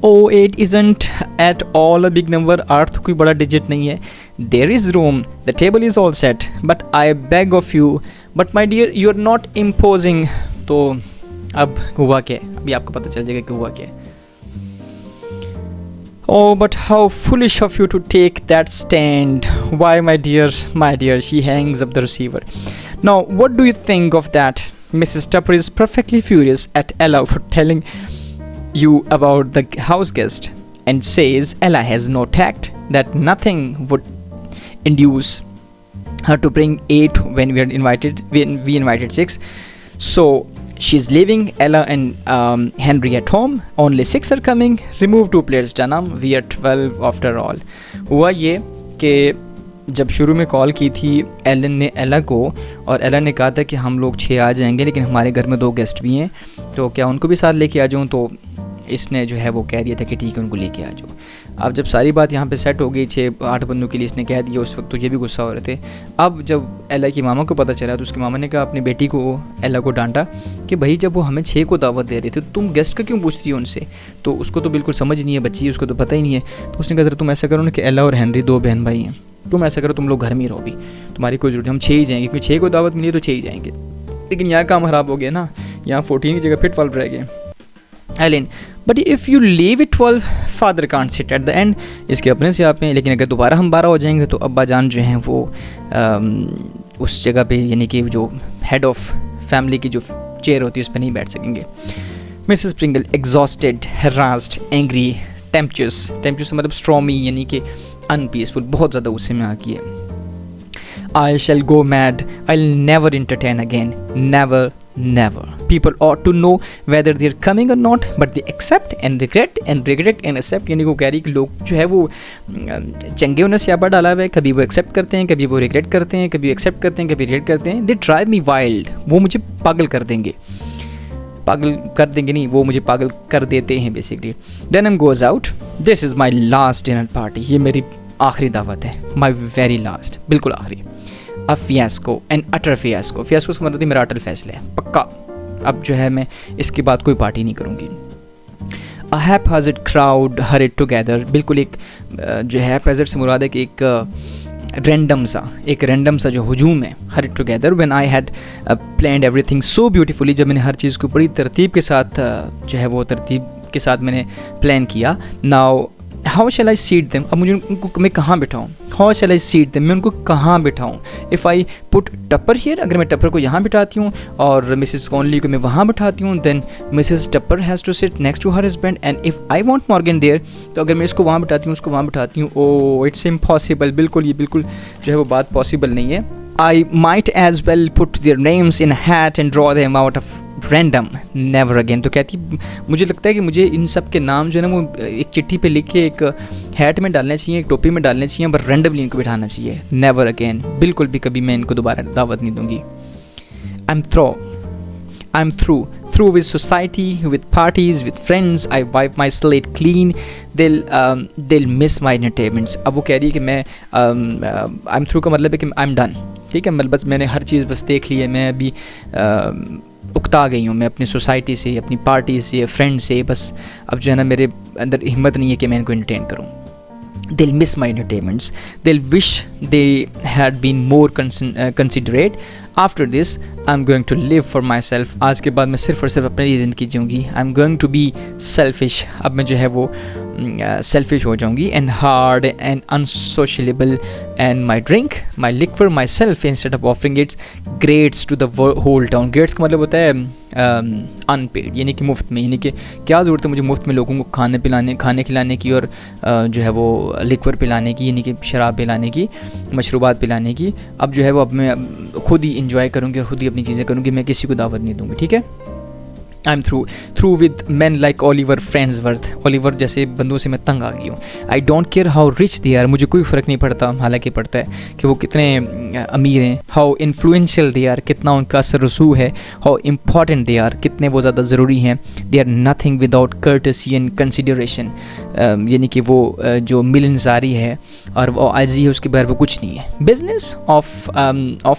[SPEAKER 1] Oh, 8 isn't at all a big number, 8 तो कोई बड़ा डिजिट नहीं है। There is room, the table is all set, but I beg of you, but my dear, you are not imposing. तो अब हुआ क्या, अभी आपको पता चल जाएगा कि हुआ क्या. Oh, but how foolish of you to take that stand. Why, my dear, she hangs up the receiver. Now, what do you think of that? Mrs. Tupper is perfectly furious at Ella for telling you about the house guest and says Ella has no tact, that nothing would induce her to bring 8 when we invited 6. So she's leaving Ella and Henry at home. Only 6 are coming. Remove 2 plates, Janam. We are 12 after all. हुआ ये कि जब शुरू में call की थी Elon ने एला को, और एला ने कहा था कि हम लोग 6 आ जाएंगे, लेकिन हमारे घर में 2 गेस्ट भी हैं, तो क्या उनको भी साथ लेके आ जाऊँ. तो इसने जो है वो कह दिया था कि ठीक है, उनको लेके आ जाओ. अब जब सारी बात यहाँ पे सेट हो गई, 6-8 बंदों के लिए इसने कह दिया. उस वक्त तो ये भी गुस्सा हो रहे थे. अब जब एला की मामा को पता चला तो उसकी मामा ने कहा अपनी बेटी को, एला को डांटा कि भाई जब वो हमें 6 को दावत दे रहे थे तो तुम गेस्ट का क्यों पूछती हो उनसे. तो उसको तो बिल्कुल समझ नहीं है, बच्ची उसको तो पता ही नहीं है. तो उसने कहा तुम ऐसा करो ना कि एला और हेनरी 2 बहन भाई हैं, तुम ऐसा करो तुम लोग घर में ही रहो, भी तुम्हारी कोई जरूरत, हम 6 ही जाएंगे, क्योंकि 6 को दावत मिली है तो 6 ही जाएंगे. लेकिन यहाँ काम ख़राब हो गया ना, यहाँ 14 की जगह फिर 12 रह गए. Ellen, but if you leave it 12, father can't sit at the end. इसके अपने से आप हैं, लेकिन अगर दोबारा हम 12 हो जाएंगे तो अब्बा जान जो हैं वो उस जगह पे, यानी कि जो हेड ऑफ फैमिली की जो चेयर होती है उस पर नहीं बैठ सकेंगे. Mrs Pringle exhausted, harassed, angry, tempestuous मतलब स्ट्रॉमी, यानी कि अनपीसफुल, बहुत ज़्यादा गुस्से में आ गई है. I shall go mad. I'll never entertain again. Never. People ought to know whether they're coming or not, but they accept and regret and accept. यानी वो कह रही कि लोग जो है वो चंगे उन्हें स्यापा डाला हुआ है, कभी वो एक्सेप्ट करते हैं, कभी वो रिग्रेट करते हैं, कभी एक्सेप्ट करते हैं, कभी रिग्रेट करते हैं. They drive me wild. वो मुझे पागल कर देंगे नहीं, वो मुझे पागल कर देते हैं basically. Denham goes out. This is my last dinner party. ये मेरी आखिरी दावत है. My very last, बिल्कुल आखिरी. A fiasco, an utter fiasco. Fiasco का मतलब मेरा अटल फैसला है, पक्का. अब जो है मैं इसके बाद कोई पार्टी नहीं करूँगी. A haphazard crowd hurried together. बिल्कुल एक जो है haphazard से मुराद है कि एक रैंडम सा जो हुजूम है. hurried together when I had planned everything so beautifully. जब मैंने हर चीज़ को बड़ी तरतीब के साथ जो है वो तरतीब के साथ मैंने प्लान किया. Now how shall I seat them? अब मुझे उनको मैं कहाँ बिठाऊँ? How shall I seat them? मैं उनको कहाँ बिठाऊँ? If I put Tupper here, अगर मैं टपर को यहाँ बिठाती हूँ और मिसेस कॉनली को मैं वहाँ बिठाती हूँ, then Mrs. Tupper has to sit next to her husband, and if I want Morgan there, तो अगर मैं इसको वहाँ बिठाती हूँ, उसको वहाँ बिठाती हूँ, oh it's impossible. बिल्कुल जो है वो बात पॉसिबल नहीं है. I might as well put their names in a hat and draw them out of random. Never again. तो कहती मुझे लगता है कि मुझे इन सब के नाम जो है ना वो एक चिट्ठी पे लिख के एक हैट में डालने चाहिए, एक टोपी में डालने चाहिए, पर रैंडमली इनको बिठाना चाहिए. Never again. बिल्कुल भी कभी मैं इनको दोबारा दावत नहीं दूंगी. I'm through with society, with parties, with friends. I wipe my slate clean. They'll miss my entertainments. अब वो कह रही है कि मैं I'm through का मतलब है कि I'm done. ठीक है, मतलब बस मैंने हर चीज़ बस देख ली है. मैं अभी उकता गई हूँ मैं अपनी सोसाइटी से, अपनी पार्टी से, फ्रेंड से. बस अब जो है ना मेरे अंदर हिम्मत नहीं है कि मैं इनको एंटरटेन करूँ. They'll miss my entertainments. They'll wish they had been more considerate. After this, I'm going to live for myself. आज के बाद मैं सिर्फ और सिर्फ अपनी ज़िंदगी जीऊँगी. I'm going to be selfish. अब मैं जो है वो selfish हो जाऊँगी. And hard and unsociable. And my drink, my liquor myself, instead of offering its grades to the whole town. Grades का मतलब होता है अनपेड, यानी कि मुफ्त में. यानी कि क्या ज़रूरत है मुझे मुफ्त में लोगों को खाने खिलाने की और जो है वो लिक्वर पिलाने की, यानी कि शराब पिलाने की, मशरूबात पिलाने की. अब जो है वो अब मैं खुद ही इंजॉय करूँगी और खुद ही अपनी चीज़ें करूँगी. मैं किसी को दावत नहीं दूँगी. ठीक है. I'm through with men like Oliver Farnsworth. Oliver जैसे बंदों से मैं तंग आ गई हूँ. I don't care how rich they are. मुझे कोई फ़र्क नहीं पड़ता, हालांकि पड़ता है कि वो कितने अमीर हैं. How influential they are. कितना उनका असर रसूख है. How important they are. कितने वो ज़्यादा ज़रूरी हैं. They are nothing without courtesy and consideration. यानी कि वो जो मिलनसारी है और वो आजी है, उसके बगैर वो कुछ नहीं है. Business of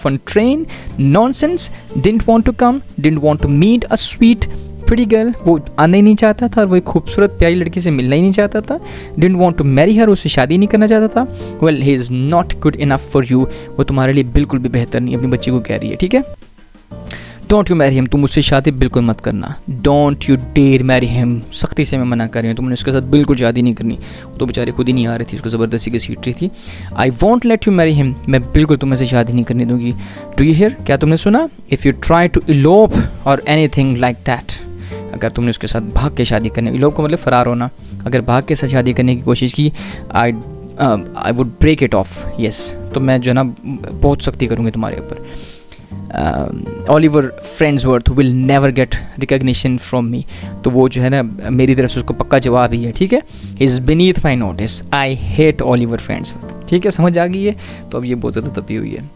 [SPEAKER 1] on train nonsense. Didn't want to come. Didn't want to meet a sweet pretty girl, वो आना ही नहीं चाहता था और वो एक खूबसूरत प्यारी लड़की से मिलना ही नहीं चाहता था, didn't want to marry her, उससे शादी नहीं करना चाहता था। Well he is not good enough for you, वो तुम्हारे लिए बिल्कुल भी बेहतर नहीं, अपनी बच्ची को कह रही है, ठीक है। डोंट यू मैरी हिम, तुम उससे शादी बिल्कुल मत करना। Don't you dare marry him, सख्ती से मैं मना कर रही हूँ, तुमने उसके साथ बिल्कुल शादी नहीं करनी। वो तो बेचारी खुद ही नहीं आ रही थी, उसको ज़बरदस्ती की सीट रही थी। I won't let you marry him, मैं बिल्कुल तुम्हें से शादी नहीं करने दूंगी। डू यू हियर, क्या तुमने सुना? If you try to elope or anything like that, अगर तुमने उसके साथ भाग के शादी करने, इलोप का मतलब फ़रार होना, अगर भाग के साथ शादी करने की कोशिश की, I would break it off, yes, तो मैं जो है ना बहुत सख्ती करूँगी तुम्हारे ऊपर। Oliver Farnsworth will never get recognition from me, तो वो जो है ना मेरी तरफ से उसको पक्का जवाब ही है, ठीक है। He's beneath my notice, I hate Oliver Farnsworth, ठीक है, समझ आ गई है। तो अब ये बहुत ज़्यादा तपी हुई है।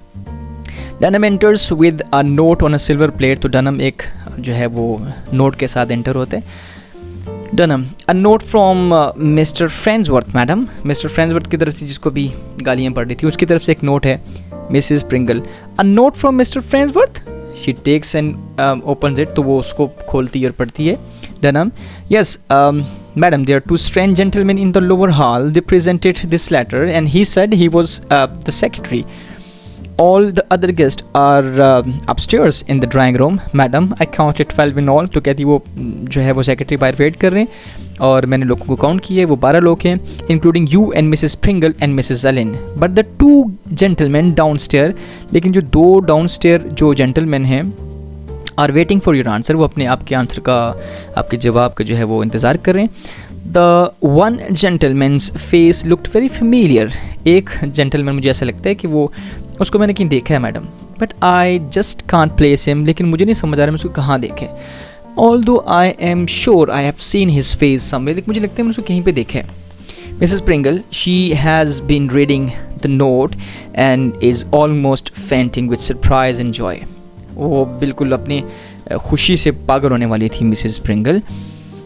[SPEAKER 1] Dunham enters with a note on a silver plate, तो Dunham एक जो है वो नोट के साथ एंटर होते हैं। Dunham, a note from Mr. Farnsworth, madam, Mr. Farnsworth की तरफ से, जिसको भी गालियाँ पड़ रही थी, उसकी तरफ से एक नोट है। Mrs. Pringle, a note from Mr. Farnsworth? She takes and opens it, तो वो उसको खोलती और पढ़ती है। Dunham, yes, madam, there are two strange gentlemen in the lower hall. They presented this letter, and he said he was the secretary. All the other guests are upstairs in the drawing room. Madam, I counted 12 in all. तो कहती वो जो है वो secretary बाहर wait कर रहे हैं और मैंने लोगों को काउंट किए, वो 12 लोग हैं, including you and Mrs Pringle and Mrs Allen. But the two gentleman downstairs, लेकिन जो दो डाउनस्टेयर जो जेंटलमैन हैं, are waiting for your answer, वो अपने आपके आंसर का, आपके जवाब का जो है वो इंतज़ार कर रहे हैं। The one gentleman's face looked very familiar, एक जेंटलमैन मुझे ऐसा लगता है कि वो उसको मैंने कहीं देखा है madam, but I just can't place him, लेकिन मुझे नहीं समझ आ रहा मैं उसको कहाँ देखे। Although I am sure I have seen his face somewhere, लेकिन मुझे लगता है मैंने उसको कहीं पे देखा है। Mrs Pringle, she has been reading the note and is almost fainting with surprise and joy, वो बिल्कुल अपनी खुशी से पागल होने वाली थी Mrs Pringle.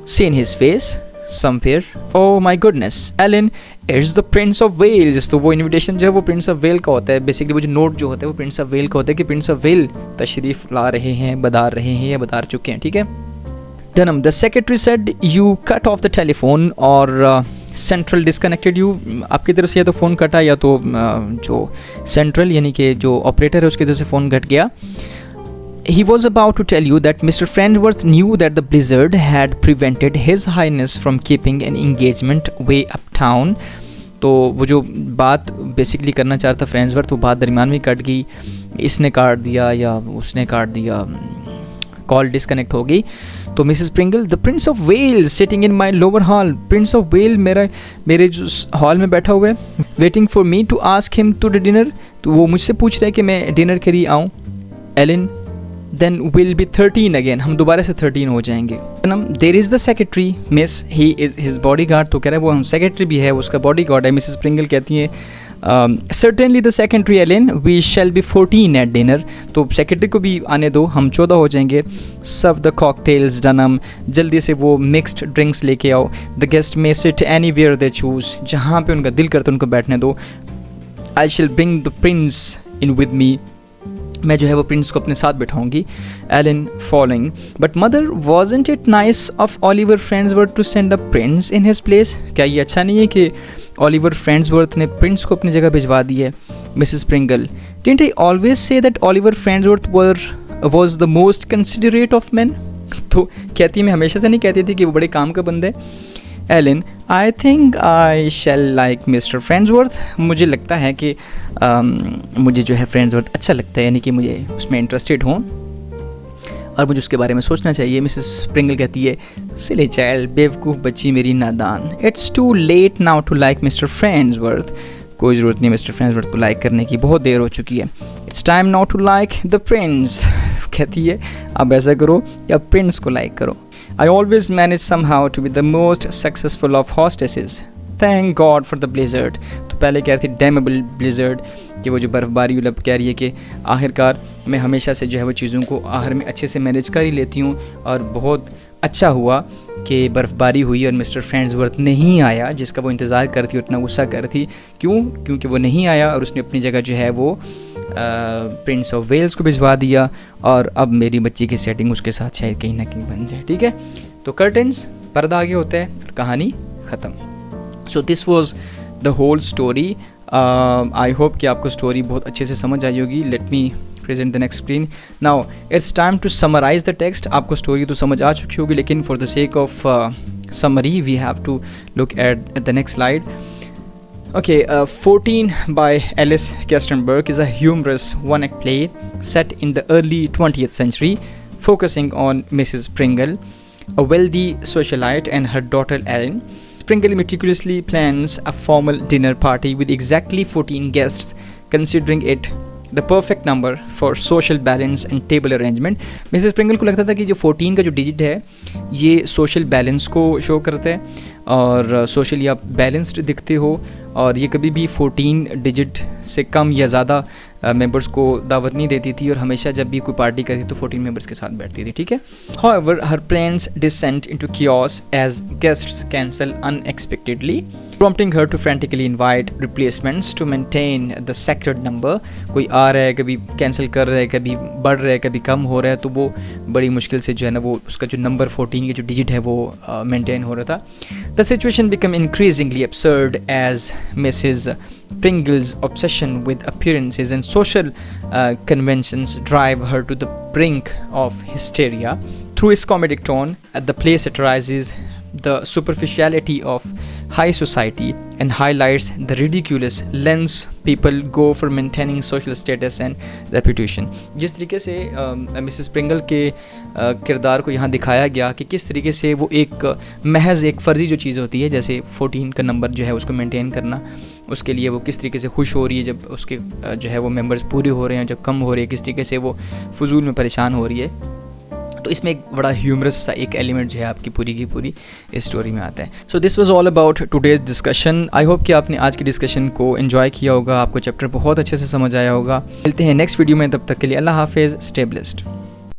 [SPEAKER 1] Seen his face somewhere, oh my goodness, Allen it's the Prince of Wales, तो वो इनविटेशन जो है वो प्रिंस ऑफ वेल का होता है। बेसिकली वो जो नोट जो होता है वो प्रिंस ऑफ वेल का होता है कि प्रिंस ऑफ वेल तशरीफ ला रहे हैं, बधार रहे हैं या बधार चुके हैं, ठीक है। Dunham, the secretary said you cut off the telephone और सेंट्रल डिसकनेक्टेड यू, आपकी तरफ से या तो फ़ोन कटा या तो जो सेंट्रल यानी कि जो ऑपरेटर है उसकी तरफ से फ़ोन घट गया। He was about to tell you that Mr. Farnsworth knew that the blizzard had prevented His Highness from keeping an engagement way uptown. तो वो जो बात बेसिकली करना चाह रहा था फ्रेंड्सवर्थ, वो बात दरमियान में कट गई, इसने काट दिया या उसने काट दिया, कॉल डिसकनेक्ट हो गई। तो Mrs Pringle, the Prince of Wales sitting in my lower hall, Prince of Wales मेरे जो हॉल में बैठा हुआ है, waiting for me to ask him to the dinner, तो वो मुझसे पूछता है कि मैं डिनर के लिए आऊँ। Elon, then we'll be 13 again, हम दोबारा से 13 हो जाएंगे। There is the secretary, miss, he is his bodyguard, तो कह रहा है वो हम सेक्रेटरी भी है, उसका बॉडीगार्ड है। मिसेस प्रिंगल कहती है certainly the secretary, Ellen, we shall be 14 at dinner, तो सेक्रेटरी को भी आने दो, हम 14 हो जाएंगे। serve the cocktails, Dunham, जल्दी से वो मिक्स्ड ड्रिंक्स लेके आओ। the guest may sit anywhere they choose, जहाँ पे उनका दिल करता है उनको बैठने दो। I shall bring the prince in with me, मैं जो है वो प्रिंस को अपने साथ बैठाऊंगी। Alan following, but mother wasn't it nice of Oliver Friendsworth to send a prince in his place, क्या ये अच्छा नहीं है कि ऑलिवर फ्रेंड्सवर्थ ने प्रिंस को अपनी जगह भिजवा दी है। Mrs Pringle, didn't I always say that Oliver Friendsworth was the most considerate of man, तो कहती है मैं हमेशा से नहीं कहती थी कि वो बड़े काम का बंदा है। Alan, I think I shall like Mr Friendsworth, मुझे लगता है कि मुझे जो है फ्रेंड्सवर्थ अच्छा लगता है, यानी कि मुझे उसमें इंटरेस्टेड हूँ और मुझे उसके बारे में सोचना चाहिए। मिसेस प्रिंगल कहती है, सिली चाइल्ड, बेवकूफ़ बच्ची मेरी नादान, it's too late now to like Mr Friendsworth, कोई ज़रूरत नहीं मिस्टर फ्रेंड्सवर्थ को लाइक करने की, बहुत देर हो चुकी है। It's time now to like the prince, कहती है अब ऐसा करो कि अब प्रिंस को लाइक करो। I always manage somehow to be the most successful of hostesses. Thank God for the blizzard. तो पहले कह रही थी damnable blizzard, कि वो जो बर्फ़बारी मतलब कह रही है कि आखिरकार मैं हमेशा से जो है वो चीज़ों को आखिर में अच्छे से मैनेज कर ही लेती हूँ, और बहुत अच्छा हुआ कि बर्फ़बारी हुई और मिस्टर फ्रेंड्सवर्थ नहीं आया जिसका वो इंतज़ार कर रही थी, उतना गुस्सा कर रही थी। क्यों? क्योंकि वो नहीं आया और उसने अपनी जगह जो है वो प्रिंस ऑफ वेल्स को भिजवा दिया और अब मेरी बच्ची की सेटिंग उसके साथ शायद कहीं ना कहीं बन जाए, ठीक है। तो कर्टन्स, पर्दा आगे होता है और कहानी ख़त्म। So this was the whole story. I hope कि आपको स्टोरी बहुत अच्छे से समझ आई होगी। Let me present the next screen now. It's time to summarise the text. आपको स्टोरी तो समझ आ चुकी होगी, लेकिन for the sake of summary we have to look at the next slide. Okay, 14 by Alice Kestenberg is a humorous one-act play set in the early 20th century, focusing on Mrs. Pringle, a wealthy socialite, and her daughter Ellen. Pringle meticulously plans a formal dinner party with exactly 14 guests, considering it the perfect number for social balance and table arrangement. Mrs Pringle को लगता था कि जो 14 का जो digit है ये social balance को शो करता है और सोशली आप बैलेंस्ड दिखते हो, और ये कभी भी 14 डिजिट से कम या ज़्यादा मेंबर्स को दावत नहीं देती थी, और हमेशा जब भी कोई पार्टी करती तो 14 मेंबर्स के साथ बैठती थी, ठीक है। However, her plans descend into chaos as guests cancel unexpectedly, prompting her to frantically invite replacements to maintain the sacred number. कोई आ रहा है, कभी कैंसिल कर रहा है, कभी बढ़ रहा है, कभी कम हो रहा है, तो वो बड़ी मुश्किल से जो है ना वो उसका जो नंबर 14 की जो डिजिट है वो मेंटेन हो रहा था। The situation became increasingly absurd as Mrs. Pringle's obsession with appearances and social conventions drive her to the brink of hysteria. Through its comedic tone, the play satirizes the superficiality of high society and highlights the ridiculous lengths people go for maintaining social status and reputation. जिस तरीके से Mrs Pringle के किरदार को यहाँ दिखाया गया कि किस तरीके से वो एक महज एक फ़र्जी जो चीज़ होती है, जैसे 14 का नंबर जो है उसको मेंटेन करना, उसके लिए वो किस तरीके से खुश हो रही है जब उसके जो है वो मेंबर्स पूरे हो रहे हैं, जब कम हो रहे हैं किस तरीके से वो फजूल में परेशान हो रही है। तो इसमें एक बड़ा ह्यूमरस सा एक एलिमेंट जो है आपकी पूरी की पूरी इस स्टोरी में आता है। So this was all about today's discussion. I hope कि आपने आज की डिस्कशन को एंजॉय किया होगा, आपको चैप्टर बहुत अच्छे से समझ आया होगा। मिलते हैं नेक्स्ट वीडियो में, तब तक के लिए अल्लाह हाफिज़, स्टे ब्लेस्ड।